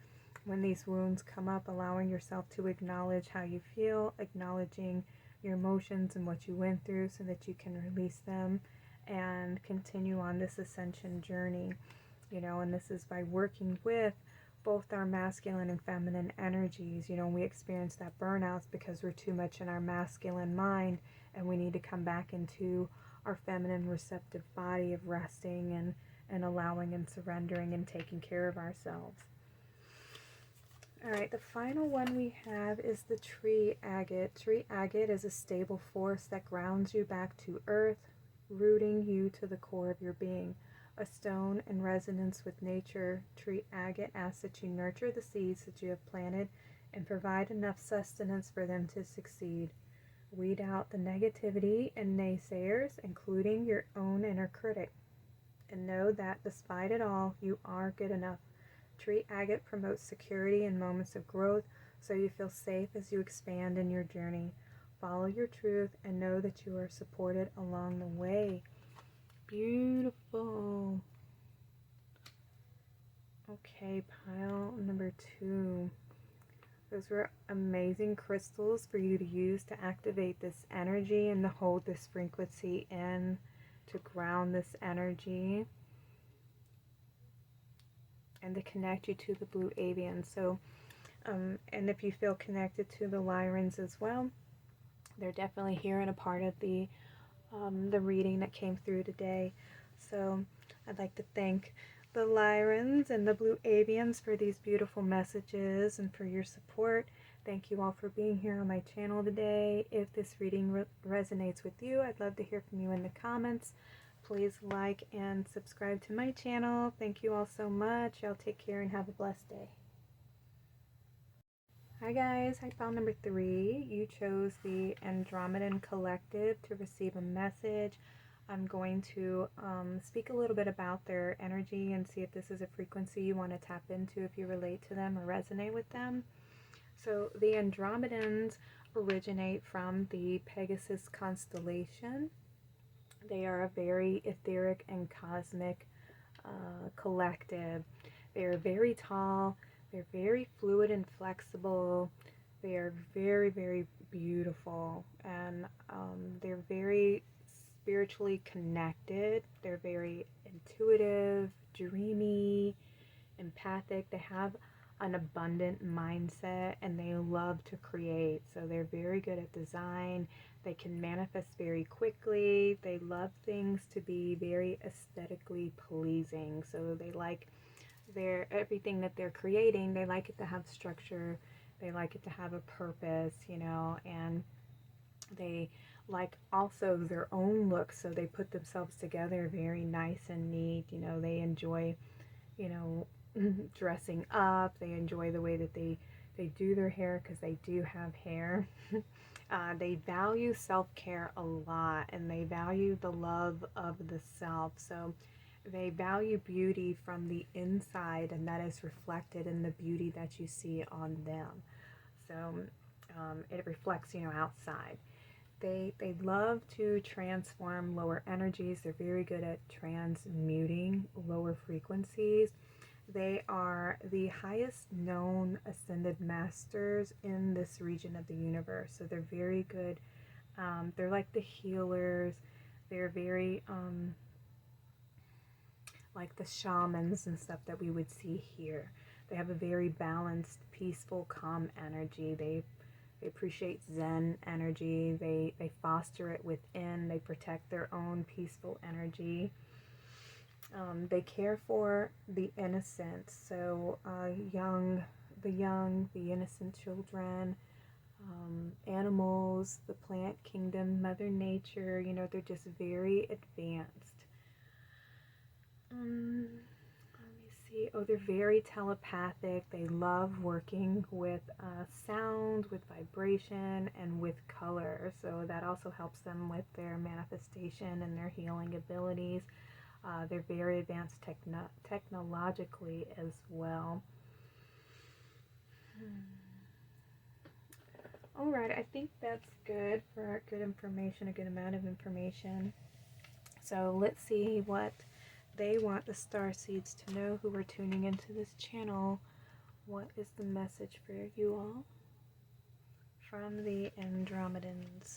when these wounds come up, allowing yourself to acknowledge how you feel, acknowledging your emotions and what you went through so that you can release them and continue on this ascension journey. You know, and this is by working with both our masculine and feminine energies. You know, we experience that burnouts because we're too much in our masculine mind, and we need to come back into our feminine receptive body of resting and allowing and surrendering and taking care of ourselves. All right, the final one we have is the tree agate. Tree agate is a stable force that grounds you back to earth, rooting you to the core of your being. A stone in resonance with nature, tree agate asks that you nurture the seeds that you have planted and provide enough sustenance for them to succeed. Weed out the negativity and naysayers, including your own inner critic, and know that despite it all, you are good enough. Tree agate promotes security in moments of growth, so you feel safe as you expand in your journey. Follow your truth and know that you are supported along the way. Beautiful. Okay, pile number 2. Those were amazing crystals for you to use to activate this energy and to hold this frequency in, to ground this energy, and to connect you to the blue avian. So, and if you feel connected to the Lyrans as well, they're definitely here and a part of the reading that came through today. So I'd like to thank the Lyrans and the blue avians for these beautiful messages and for your support. Thank you all for being here on my channel today. If this reading resonates with you, I'd love to hear from you in the comments. Please like and subscribe to my channel. Thank you all so much. Y'all take care and have a blessed day. Hi guys, I found number 3. You chose the Andromedan Collective to receive a message. I'm going to speak a little bit about their energy and see if this is a frequency you want to tap into if you relate to them or resonate with them. So the Andromedans originate from the Pegasus constellation. They are a very etheric and cosmic collective. They are very tall. They're very fluid and flexible. They are very, very beautiful, and they're very spiritually connected. They're very intuitive, dreamy, empathic. They have an abundant mindset, and they love to create. So they're very good at design. They can manifest very quickly. They love things to be very aesthetically pleasing. So they like everything that they're creating, they like it to have structure, they like it to have a purpose, you know, and they like also their own look, so they put themselves together very nice and neat. You know, they enjoy, you know, dressing up. They enjoy the way that they do their hair, because they do have hair. They value self-care a lot, and they value the love of the self. So they value beauty from the inside, and that is reflected in the beauty that you see on them. So it reflects, you know, outside. They love to transform lower energies. They're very good at transmuting lower frequencies. They are the highest known ascended masters in this region of the universe. So they're very good. They're like the healers. They're very like the shamans and stuff that we would see here. They have a very balanced, peaceful, calm energy. They appreciate Zen energy. They foster it within. They protect their own peaceful energy. They care for the innocent, so the innocent children, animals, the plant kingdom, Mother Nature. You know, they're just very advanced. Let me see. Oh, they're very telepathic. They love working with sound, with vibration, and with color. So that also helps them with their manifestation and their healing abilities. They're very advanced technologically as well. All right, I think that's good for good information, a good amount of information. So let's see what they want the starseeds to know who are tuning into this channel. What is the message for you all from the Andromedans?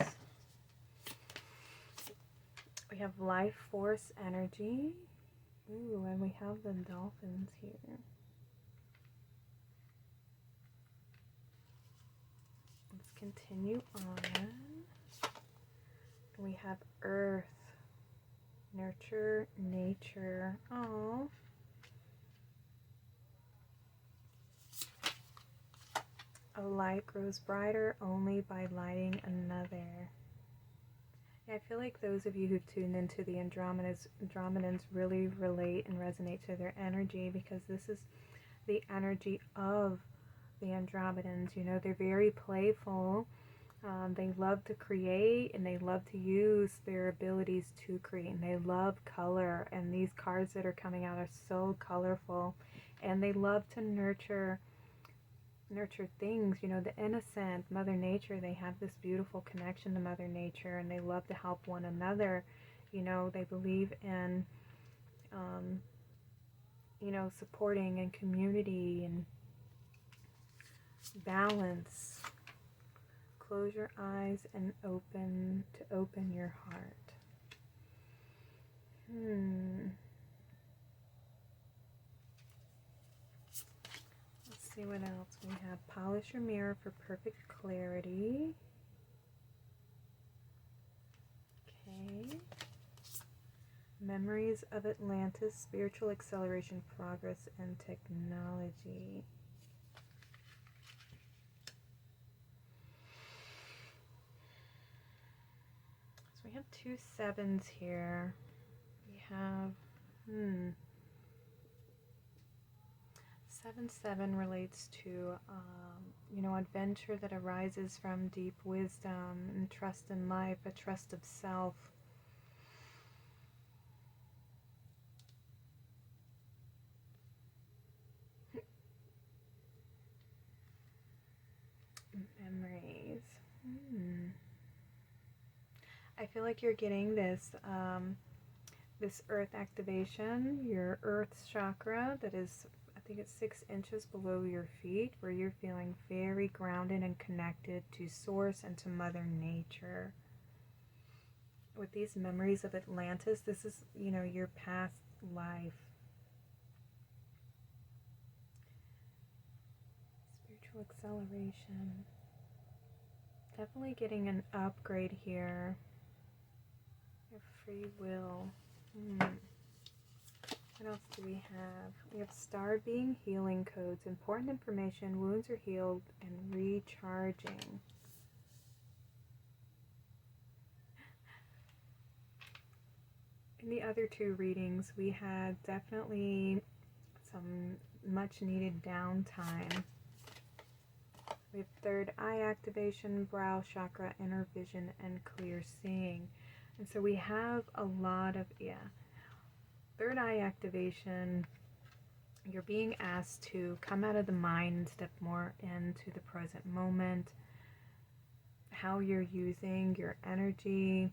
We have life force energy. Ooh, and we have the dolphins here. Let's continue on. We have earth, nurture, nature. Oh. A light grows brighter only by lighting another. Yeah, I feel like those of you who've tuned into the Andromedans really relate and resonate to their energy, because this is the energy of the Andromedans. You know, they're very playful. They love to create, and they love to use their abilities to create, and they love color, and these cards that are coming out are so colorful, and they love to nurture things, you know, the innocent, Mother Nature. They have this beautiful connection to Mother Nature, and they love to help one another. You know, they believe in you know, supporting and community and balance. Close your eyes and open your heart. Let's see what else we have. Polish your mirror for perfect clarity. Okay. Memories of Atlantis, spiritual acceleration, progress, and technology. So we have 2 7s here. We have 7-7 relates to you know, adventure that arises from deep wisdom and trust in life, a trust of self. Memories. I feel like you're getting this this earth activation, your earth chakra, that is, I think it's 6 inches below your feet, where you're feeling very grounded and connected to source and to Mother Nature. With these memories of Atlantis, this is, you know, your past life. Spiritual acceleration. Definitely getting an upgrade here. Your free will. What else do we have? We have star being healing codes. Important information. Wounds are healed and recharging. In the other 2 readings, we had definitely some much needed downtime. We have third eye activation, brow chakra, inner vision, and clear seeing. And so we have a lot of, third eye activation. You're being asked to come out of the mind and step more into the present moment. How you're using your energy,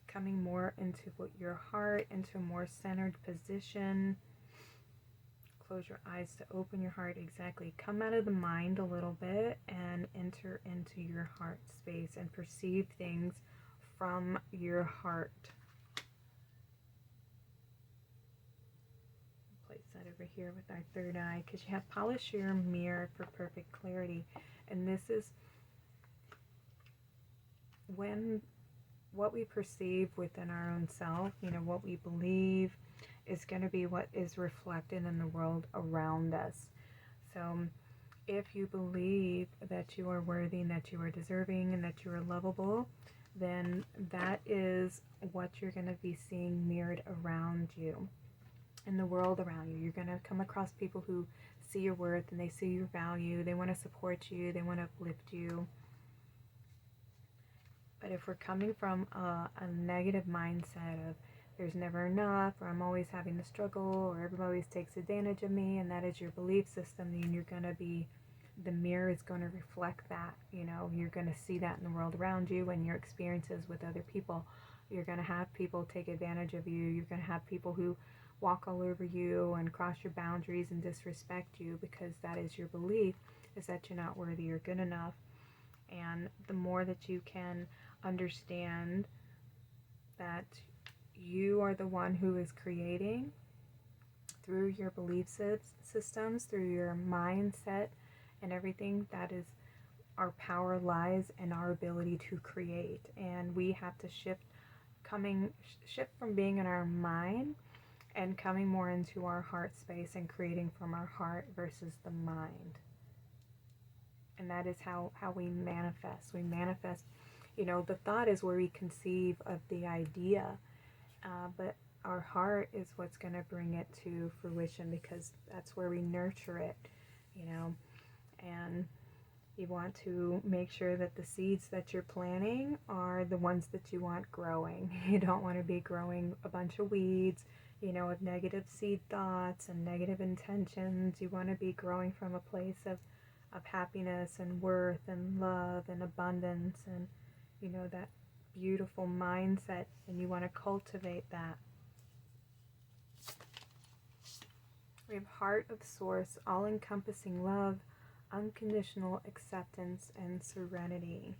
coming more into your heart, into a more centered position. Close your eyes to open your heart. Exactly. Come out of the mind a little bit and enter into your heart space and perceive things from your heart. Place that over here with our third eye, because you have polish your mirror for perfect clarity. And this is when what we perceive within our own self, you know, what we believe, is going to be what is reflected in the world around us. So if you believe that you are worthy and that you are deserving and that you are lovable, then that is what you're going to be seeing mirrored around you. in the world around you. You're going to come across people who see your worth and they see your value. They want to support you. They want to uplift you. But if we're coming from a negative mindset of there's never enough, or I'm always having to struggle, or everybody always takes advantage of me, and that is your belief system, then you're going to be, the mirror is going to reflect that. You know, you're going to see that in the world around you and your experiences with other people. You're going to have people take advantage of you. You're going to have people who walk all over you and cross your boundaries and disrespect you, because that is your belief, is that you're not worthy or good enough. And the more that you can understand that you are the one who is creating through your belief systems, through your mindset and everything, that is, our power lies in our ability to create. And we have to shift from being in our mind and coming more into our heart space and creating from our heart versus the mind. And that is how we manifest. We manifest, you know, the thought is where we conceive of the idea, but our heart is what's going to bring it to fruition, because that's where we nurture it, you know. And you want to make sure that the seeds that you're planting are the ones that you want growing. You don't want to be growing a bunch of weeds, you know, with negative seed thoughts and negative intentions. You want to be growing from a place of happiness and worth and love and abundance and, you know, that beautiful mindset, and you want to cultivate that. We have heart of source, all-encompassing love, unconditional acceptance, and serenity.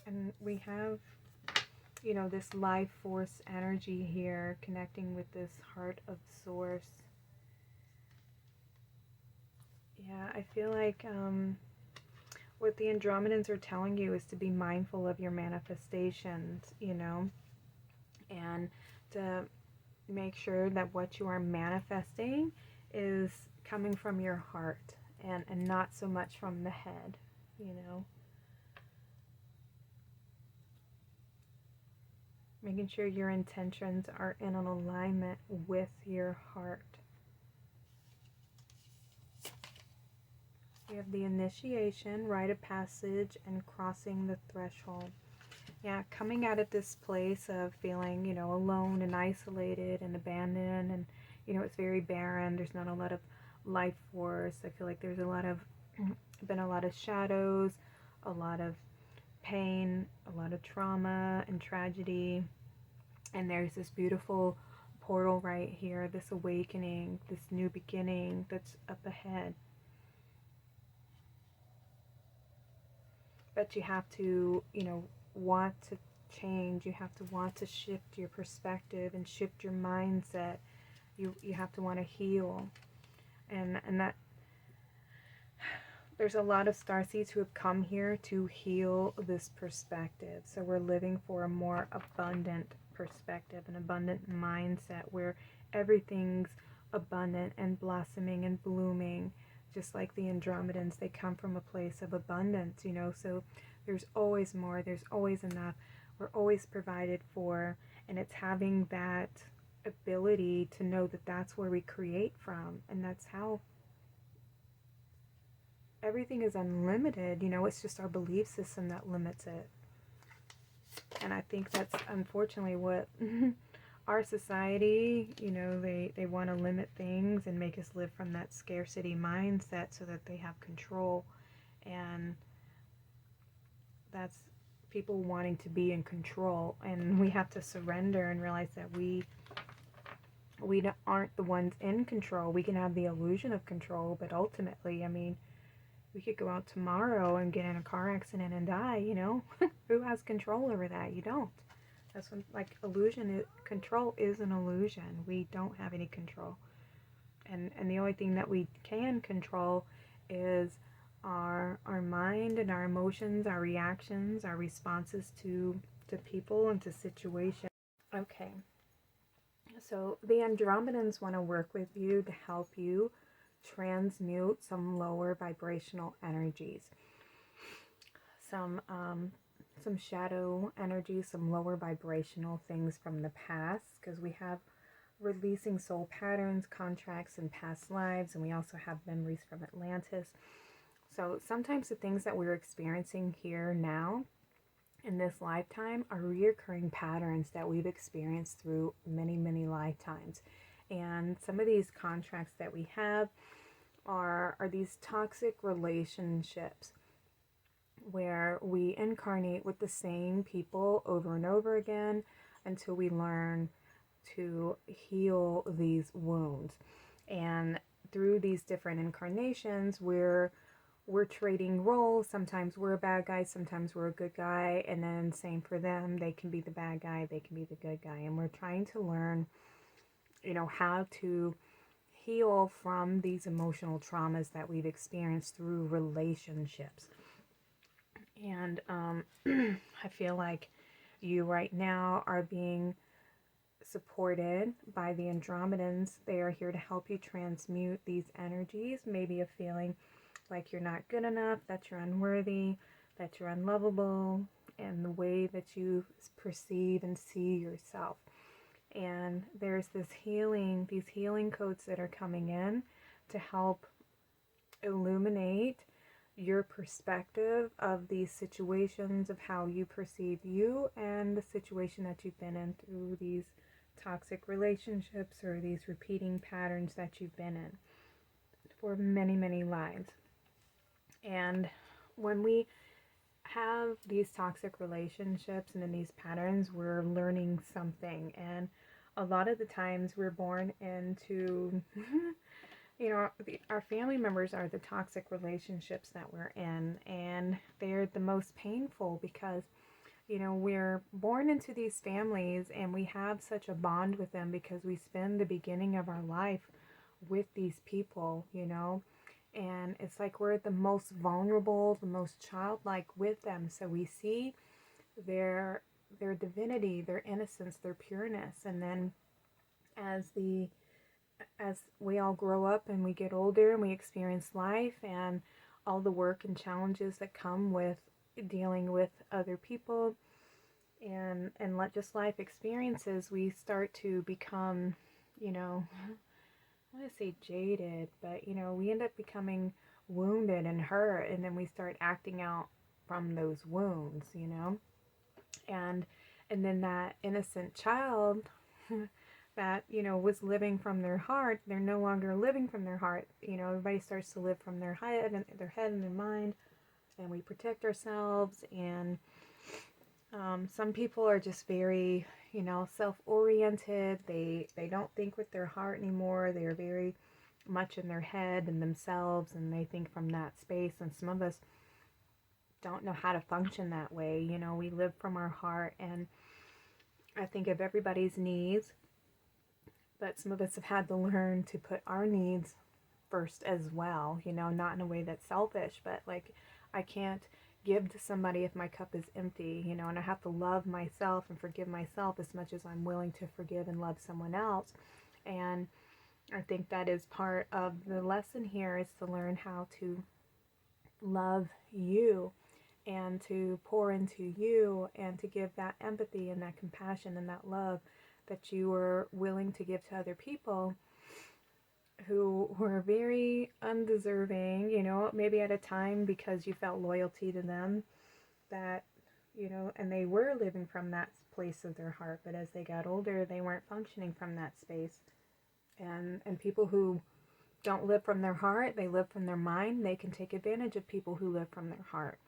And we have, you know, this life force energy here connecting with this heart of source. Yeah, I feel like what the Andromedans are telling you is to be mindful of your manifestations, you know, and to make sure that what you are manifesting is coming from your heart and not so much from the head, you know. Making sure your intentions are in an alignment with your heart. We have the initiation, rite of passage, and crossing the threshold. Yeah, coming out of this place of feeling, you know, alone and isolated and abandoned, and, you know, it's very barren. There's not a lot of life force. I feel like there's been a lot of shadows, a lot of pain, a lot of trauma and tragedy. And there's this beautiful portal right here, this awakening, this new beginning that's up ahead. But you have to, you know, want to change. You have to want to shift your perspective and shift your mindset. You have to want to heal. And that there's a lot of starseeds who have come here to heal this perspective. So we're living for a more abundant perspective, an abundant mindset where everything's abundant and blossoming and blooming. Just like the Andromedans, they come from a place of abundance, you know, so there's always more, there's always enough, we're always provided for, and it's having that ability to know that that's where we create from, and that's how everything is unlimited, you know. It's just our belief system that limits it. And I think that's unfortunately what our society, you know, they want to limit things and make us live from that scarcity mindset so that they have control. And that's people wanting to be in control. And we have to surrender and realize that we aren't the ones in control. We can have the illusion of control, but ultimately, I mean, we could go out tomorrow and get in a car accident and die, you know? Who has control over that? You don't. That's when, like, control is an illusion. We don't have any control. And the only thing that we can control is our mind and our emotions, our reactions, our responses to people and to situations. Okay. So the Andromedans want to work with you to help you transmute some lower vibrational energies. Some some shadow energy, some lower vibrational things from the past, because we have releasing soul patterns, contracts, and past lives, and we also have memories from Atlantis. So sometimes the things that we're experiencing here now in this lifetime are reoccurring patterns that we've experienced through many, many lifetimes. And some of these contracts that we have are these toxic relationships where we incarnate with the same people over and over again until we learn to heal these wounds. And through these different incarnations, we're trading roles. Sometimes we're a bad guy, sometimes we're a good guy, and then same for them. They can be the bad guy, they can be the good guy. And we're trying to learn, how to heal from these emotional traumas that we've experienced through relationships. And I feel like you right now are being supported by the Andromedans. They are here to help you transmute these energies, maybe a feeling like you're not good enough, that you're unworthy, that you're unlovable, and the way that you perceive and see yourself. And there's these healing codes that are coming in to help illuminate your perspective of these situations, of how you perceive you, and the situation that you've been in through these toxic relationships or these repeating patterns that you've been in for many, many lives. And when we have these toxic relationships and in these patterns, we're learning something. And a lot of the times we're born into, our family members are the toxic relationships that we're in. And they're the most painful because, we're born into these families and we have such a bond with them because we spend the beginning of our life with these people, and it's like we're the most vulnerable, the most childlike with them. So we see their divinity, their innocence, their pureness. And then as we all grow up and we get older and we experience life and all the work and challenges that come with dealing with other people and just life experiences, we start to become, I want to say jaded, but we end up becoming wounded and hurt, and then we start acting out from those wounds, and then that innocent child that was living from their heart, they're no longer living from their heart. Everybody starts to live from their head and their mind, and we protect ourselves. And some people are just very self-oriented. They don't think with their heart anymore. They are very much in their head and themselves, and they think from that space. And some of us don't know how to function that way. We live from our heart, and I think of everybody's needs, but some of us have had to learn to put our needs first as well, not in a way that's selfish, but like I can't give to somebody if my cup is empty, and I have to love myself and forgive myself as much as I'm willing to forgive and love someone else. And I think that is part of the lesson here, is to learn how to love you and to pour into you and to give that empathy and that compassion and that love that you were willing to give to other people who were very undeserving, maybe at a time because you felt loyalty to them, that, and they were living from that place of their heart, but as they got older, they weren't functioning from that space. And people who don't live from their heart, they live from their mind, they can take advantage of people who live from their heart.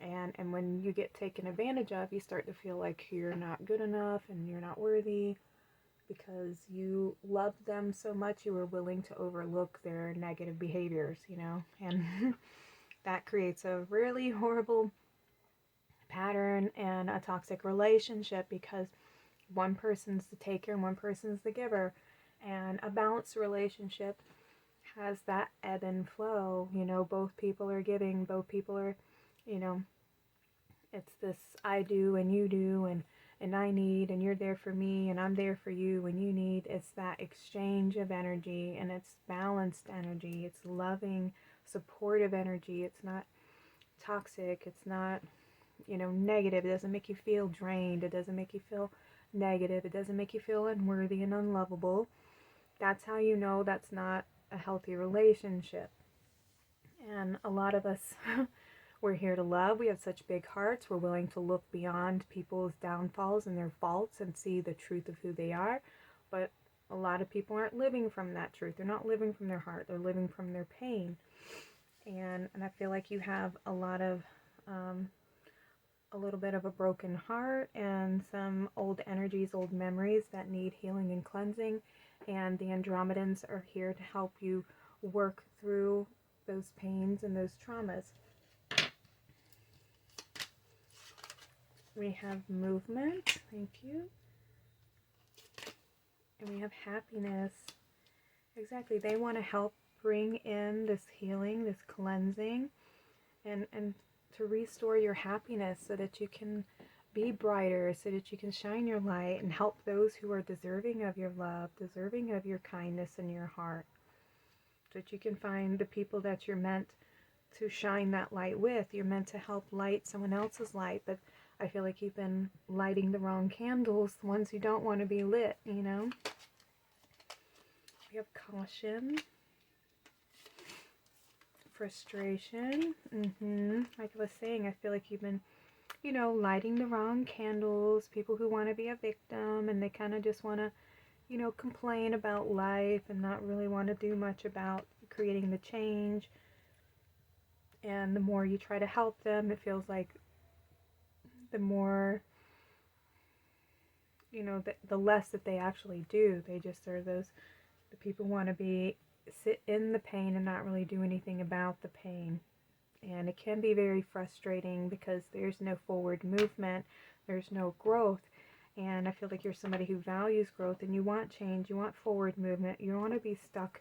And when you get taken advantage of, you start to feel like you're not good enough and you're not worthy, because you loved them so much you were willing to overlook their negative behaviors, and that creates a really horrible pattern and a toxic relationship, because one person's the taker and one person's the giver. And a balanced relationship has that ebb and flow, both people are giving, both people are, it's this I do and you do, and I need, and you're there for me, and I'm there for you when you need. It's that exchange of energy, and it's balanced energy. It's loving, supportive energy. It's not toxic. It's not, you know, negative. It doesn't make you feel drained. It doesn't make you feel negative. It doesn't make you feel unworthy and unlovable. That's how you know that's not a healthy relationship. And a lot of us, we're here to love. We have such big hearts. We're willing to look beyond people's downfalls and their faults and see the truth of who they are. But a lot of people aren't living from that truth. They're not living from their heart. They're living from their pain. And I feel like you have a lot of, a little bit of a broken heart and some old energies, old memories that need healing and cleansing. And the Andromedans are here to help you work through those pains and those traumas. We have movement, thank you. And we have happiness. Exactly, they want to help bring in this healing, this cleansing, and to restore your happiness so that you can be brighter, so that you can shine your light and help those who are deserving of your love, deserving of your kindness in your heart. So that you can find the people that you're meant to shine that light with. You're meant to help light someone else's light, but I feel like you've been lighting the wrong candles, the ones you don't want to be lit, you know. We have caution, frustration. Like I was saying, I feel like you've been, you know, lighting the wrong candles. People who want to be a victim and they kind of just want to, you know, complain about life and not really want to do much about creating the change. And the more you try to help them, it feels like the more, you know, the less that they actually do. They just are the people want to sit in the pain and not really do anything about the pain. And it can be very frustrating because there's no forward movement, there's no growth. And I feel like you're somebody who values growth and you want change, you want forward movement. You don't want to be stuck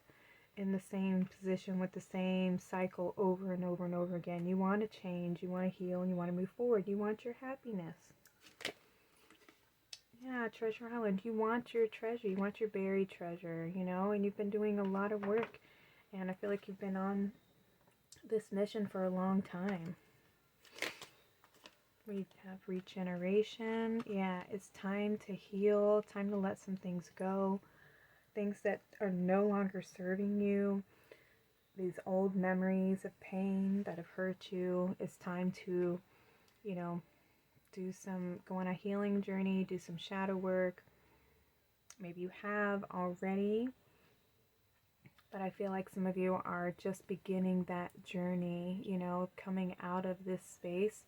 in the same position with the same cycle over and over and over again. You want to change, you want to heal, and you want to move forward. You want your happiness. Yeah, Treasure Island. You want your treasure. You want your buried treasure, you know, and you've been doing a lot of work. And I feel like you've been on this mission for a long time. We have regeneration. Yeah, it's time to heal, time to let some things go. Things that are no longer serving you. These old memories of pain that have hurt you. It's time to, you know, go on a healing journey, do some shadow work. Maybe you have already, but I feel like some of you are just beginning that journey, you know, coming out of this space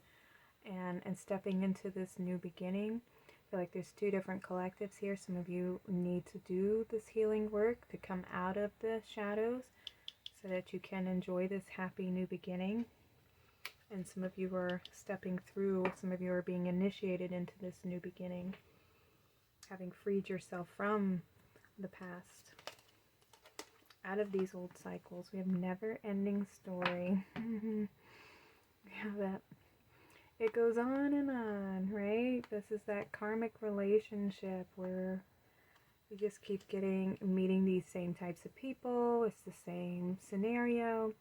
and stepping into this new beginning. I feel like there's two different collectives here. Some of you need to do this healing work to come out of the shadows so that you can enjoy this happy new beginning. And some of you are stepping through, some of you are being initiated into this new beginning, having freed yourself from the past, out of these old cycles. We have never-ending story. We have that. It goes on and on, right? This is that karmic relationship where you just keep meeting these same types of people. It's the same scenario,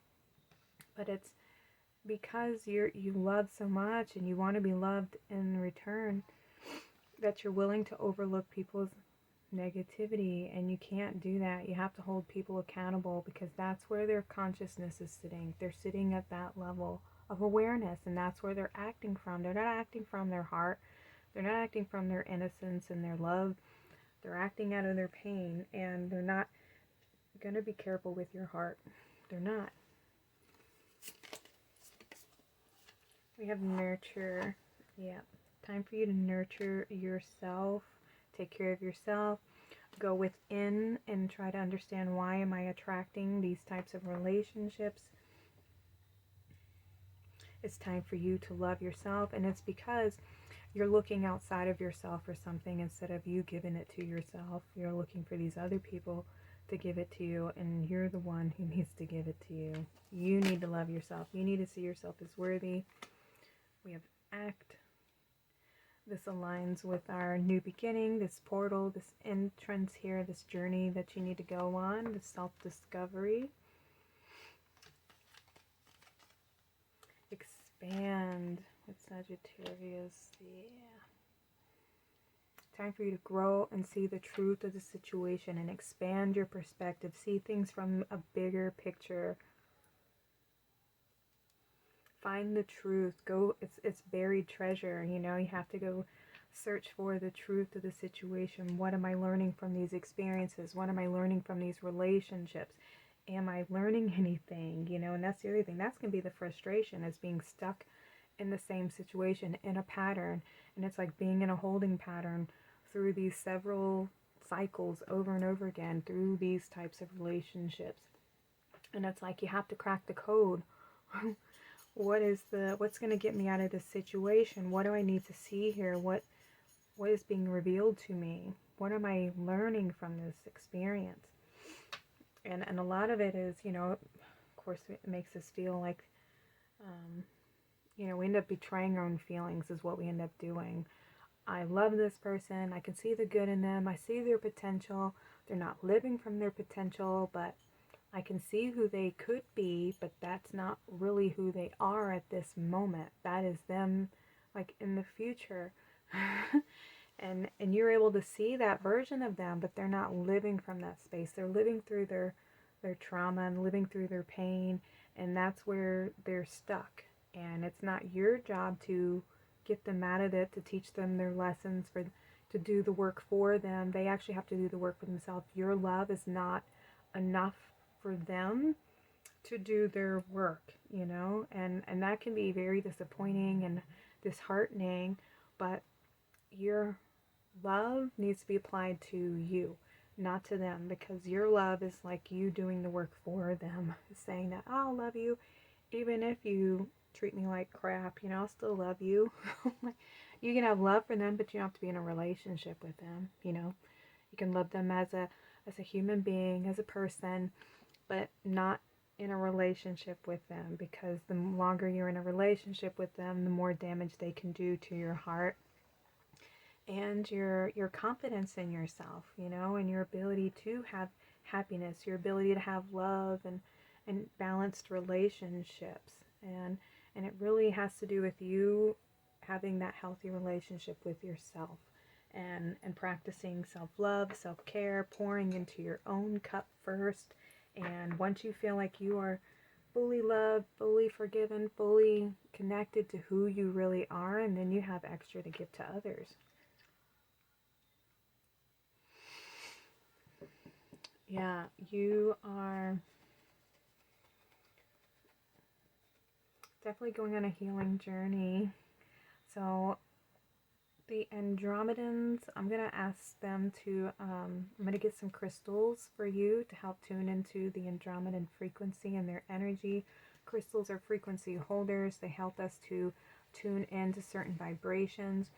but it's because you love so much and you want to be loved in return that you're willing to overlook people's negativity, and you can't do that. You have to hold people accountable because that's where their consciousness is sitting. They're sitting at that level of awareness, and that's where they're acting from. They're not acting from their heart. They're not acting from their innocence and their love. They're acting out of their pain, and they're not going to be careful with your heart. They're not. We have nurture. Yeah. Time for you to nurture yourself. Take care of yourself. Go within and try to understand, why am I attracting these types of relationships? It's time for you to love yourself, and it's because you're looking outside of yourself for something instead of you giving it to yourself. You're looking for these other people to give it to you, and you're the one who needs to give it to you. You need to love yourself. You need to see yourself as worthy. We have act. This aligns with our new beginning, this portal, this entrance here, this journey that you need to go on, this self-discovery. Expand. with Sagittarius. Yeah. Time for you to grow and see the truth of the situation and expand your perspective. See things from a bigger picture. Find the truth. Go, it's buried treasure, you know. You have to go search for the truth of the situation. What am I learning from these experiences? What am I learning from these relationships? Am I learning anything? You know, and that's the other thing. That's going to be the frustration, is being stuck in the same situation, in a pattern. And it's like being in a holding pattern through these several cycles over and over again through these types of relationships. And it's like you have to crack the code. What's going to get me out of this situation? What do I need to see here? What is being revealed to me? What am I learning from this experience? And a lot of it is, you know, of course, it makes us feel like, you know, we end up betraying our own feelings is what we end up doing. I love this person. I can see the good in them. I see their potential. They're not living from their potential, but I can see who they could be, but that's not really who they are at this moment. That is them, like, in the future. and you're able to see that version of them, but they're not living from that space. They're living through their trauma and living through their pain, and that's where they're stuck. And it's not your job to get them out of it, to teach them their lessons, to do the work for them. They actually have to do the work for themselves. Your love is not enough for them to do their work, you know, and that can be very disappointing and disheartening, but your love needs to be applied to you, not to them, because your love is like you doing the work for them, saying that, oh, I'll love you even if you treat me like crap, you know, I'll still love you. You can have love for them, but you don't have to be in a relationship with them, you know. You can love them as a human being, as a person, but not in a relationship with them, because the longer you're in a relationship with them, the more damage they can do to your heart and your confidence in yourself, you know, and your ability to have happiness, your ability to have love and balanced relationships. And it really has to do with you having that healthy relationship with yourself, and practicing self-love, self-care, pouring into your own cup first. And once you feel like you are fully loved, fully forgiven, fully connected to who you really are, and then you have extra to give to others. Yeah, you are definitely going on a healing journey. So the Andromedans, I'm going to ask them to, I'm going to get some crystals for you to help tune into the Andromedan frequency and their energy. Crystals are frequency holders. They help us to tune into certain vibrations.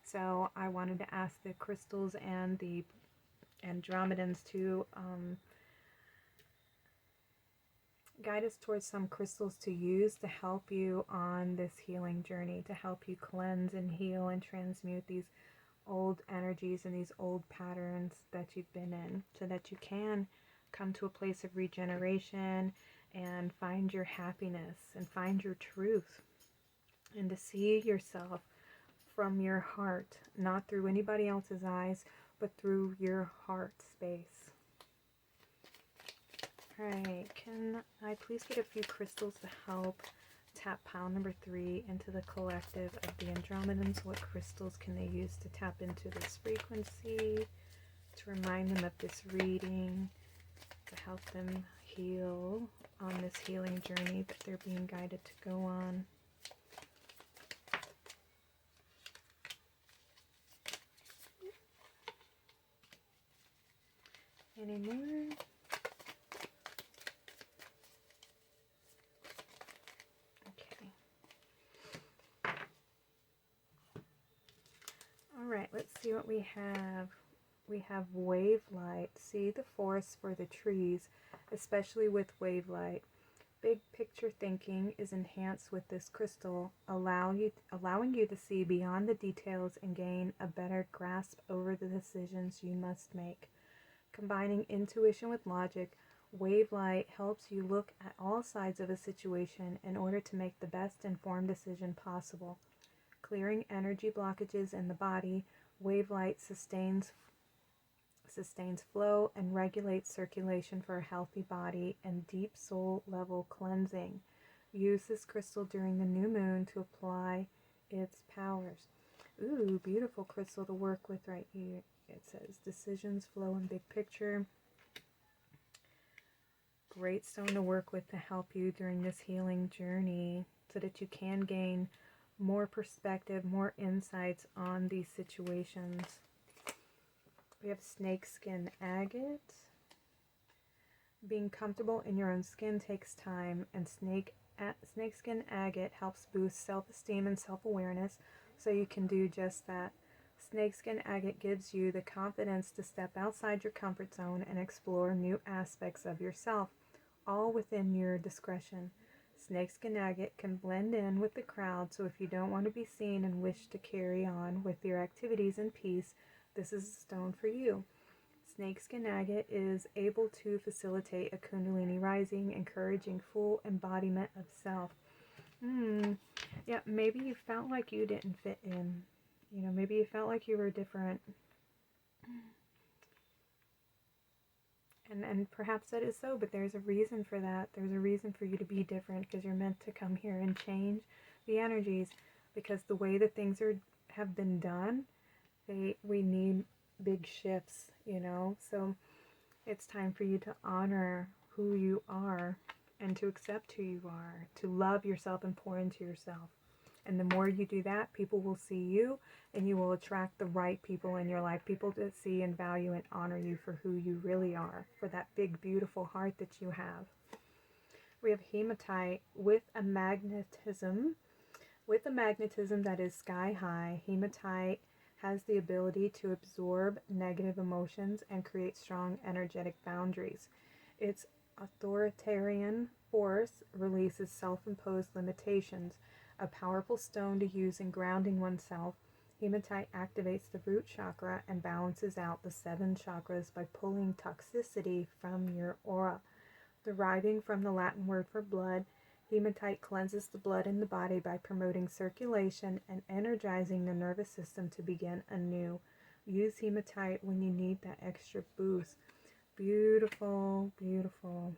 So I wanted to ask the crystals and the Andromedans to guide us towards some crystals to use to help you on this healing journey, to help you cleanse and heal and transmute these old energies and these old patterns that you've been in, so that you can come to a place of regeneration and find your happiness and find your truth, and to see yourself from your heart, not through anybody else's eyes, but through your heart space. Alright, can I please get a few crystals to help tap pile number 3 into the collective of the Andromedans? What crystals can they use to tap into this frequency, to remind them of this reading, to help them heal on this healing journey that they're being guided to go on? Any more? Alright, let's see what we have. We have wave light. See the forest for the trees, especially with wave light. Big picture thinking is enhanced with this crystal, allowing you to see beyond the details and gain a better grasp over the decisions you must make. Combining intuition with logic, wave light helps you look at all sides of a situation in order to make the best informed decision possible. clearing energy blockages in the body. Wave light sustains flow and regulates circulation for a healthy body and deep soul level cleansing. Use this crystal during the new moon to apply its powers. Ooh, beautiful crystal to work with right here. It says decisions flow in big picture. Great stone to work with to help you during this healing journey so that you can gain more perspective, more insights on these situations. We have snakeskin agate. Being comfortable in your own skin takes time, and snakeskin agate helps boost self-esteem and self-awareness, so you can do just that. Snakeskin agate gives you the confidence to step outside your comfort zone and explore new aspects of yourself, all within your discretion. Snakeskin agate can blend in with the crowd, so if you don't want to be seen and wish to carry on with your activities in peace, this is a stone for you. Snakeskin agate is able to facilitate a Kundalini rising, encouraging full embodiment of self. Yeah, maybe you felt like you didn't fit in. You know, maybe you felt like you were different. And perhaps that is so, but there's a reason for that. There's a reason for you to be different, because you're meant to come here and change the energies, because the way that things have been done, we need big shifts, you know. So it's time for you to honor who you are and to accept who you are, to love yourself and pour into yourself. And the more you do that, people will see you, and you will attract the right people in your life, people that see and value and honor you for who you really are, for that big, beautiful heart that you have. We have hematite with a magnetism. With a magnetism that is sky high, hematite has the ability to absorb negative emotions and create strong energetic boundaries. Its authoritarian force releases self-imposed limitations. A powerful stone to use in grounding oneself, hematite activates the root chakra and balances out the 7 chakras by pulling toxicity from your aura. Deriving from the Latin word for blood, hematite cleanses the blood in the body by promoting circulation and energizing the nervous system to begin anew. Use hematite when you need that extra boost. Beautiful, beautiful,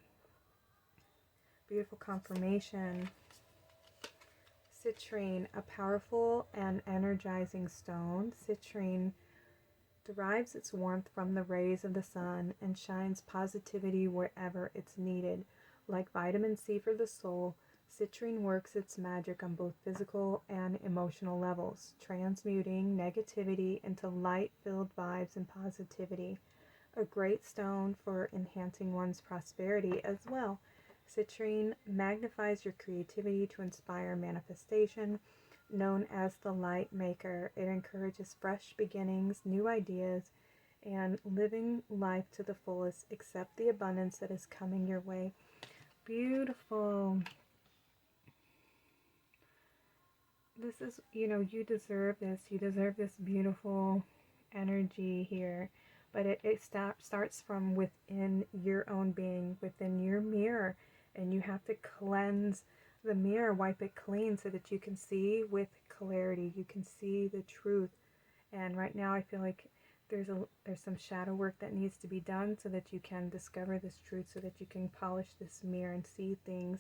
beautiful confirmation. Citrine, a powerful and energizing stone. Citrine derives its warmth from the rays of the sun and shines positivity wherever it's needed. Like vitamin C for the soul, citrine works its magic on both physical and emotional levels, transmuting negativity into light-filled vibes and positivity. A great stone for enhancing one's prosperity as well. Citrine magnifies your creativity to inspire manifestation. Known as the light maker, it encourages fresh beginnings, new ideas, and living life to the fullest. Accept the abundance that is coming your way. Beautiful. This is, you know, you deserve this. You deserve this beautiful energy here. But it starts from within your own being, within your mirror. And you have to cleanse the mirror, wipe it clean so that you can see with clarity. You can see the truth. And right now I feel like there's some shadow work that needs to be done so that you can discover this truth, so that you can polish this mirror and see things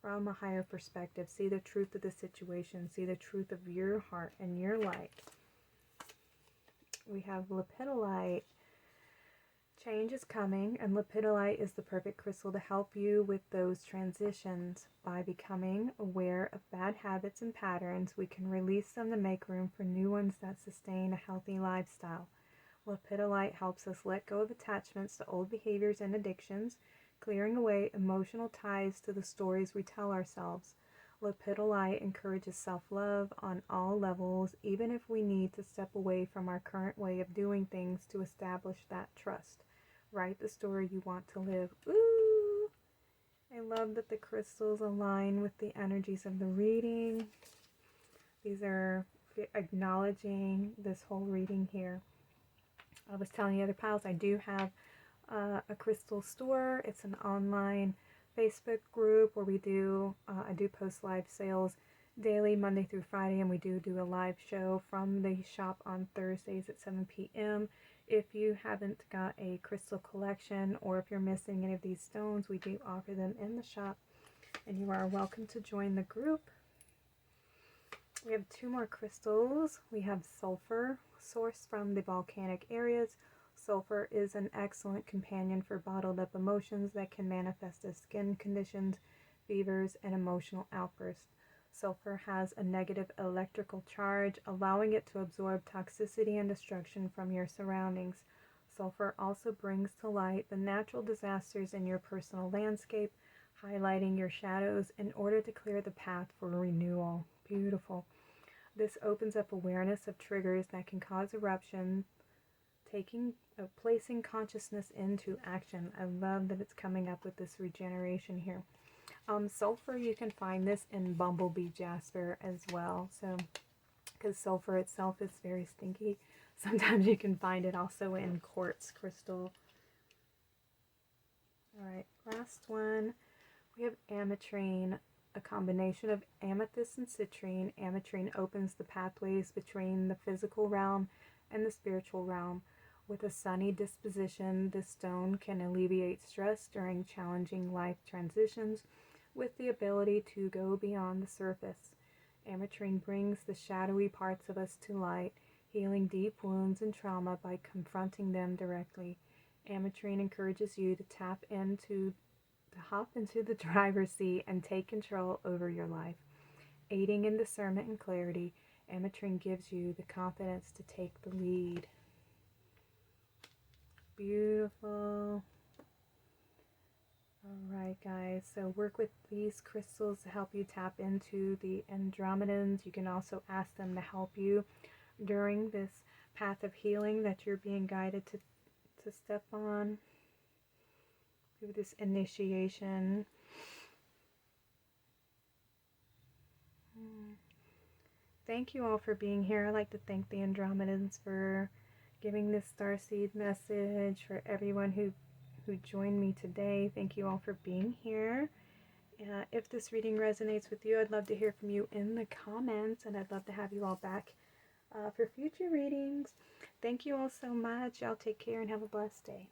from a higher perspective. See the truth of the situation. See the truth of your heart and your light. We have lepidolite. Change is coming, and lepidolite is the perfect crystal to help you with those transitions. By becoming aware of bad habits and patterns, we can release them to make room for new ones that sustain a healthy lifestyle. Lepidolite helps us let go of attachments to old behaviors and addictions, clearing away emotional ties to the stories we tell ourselves. Lepidolite encourages self-love on all levels, even if we need to step away from our current way of doing things to establish that trust. Write the story you want to live. Ooh! I love that the crystals align with the energies of the reading. These are acknowledging this whole reading here. I was telling the other pals, I do have a crystal store. It's an online Facebook group where I do post live sales. daily, Monday through Friday, and we do a live show from the shop on Thursdays at 7 p.m. If you haven't got a crystal collection, or if you're missing any of these stones, we do offer them in the shop, and you are welcome to join the group. We have 2 more crystals. We have sulfur, sourced from the volcanic areas. Sulfur is an excellent companion for bottled up emotions that can manifest as skin conditions, fevers, and emotional outbursts. Sulfur has a negative electrical charge, allowing it to absorb toxicity and destruction from your surroundings. Sulfur also brings to light the natural disasters in your personal landscape, highlighting your shadows in order to clear the path for renewal. Beautiful. This opens up awareness of triggers that can cause eruption, placing consciousness into action. I love that it's coming up with this regeneration here. Sulfur, you can find this in bumblebee jasper as well. So, because sulfur itself is very stinky, sometimes you can find it also in quartz crystal. Alright, last one. We have ametrine, a combination of amethyst and citrine. Ametrine opens the pathways between the physical realm and the spiritual realm. With a sunny disposition, this stone can alleviate stress during challenging life transitions, with the ability to go beyond the surface. Ametrine brings the shadowy parts of us to light, healing deep wounds and trauma by confronting them directly. Ametrine encourages you to hop into the driver's seat and take control over your life. Aiding in discernment and clarity, ametrine gives you the confidence to take the lead. Beautiful. Alright guys, so work with these crystals to help you tap into the Andromedans. You can also ask them to help you during this path of healing that you're being guided to step on, through this initiation. Thank you all for being here. I'd like to thank the Andromedans for giving this starseed message, for everyone who joined me today. Thank you all for being here. If this reading resonates with you, I'd love to hear from you in the comments, and I'd love to have you all back for future readings. Thank you all so much. Y'all take care and have a blessed day.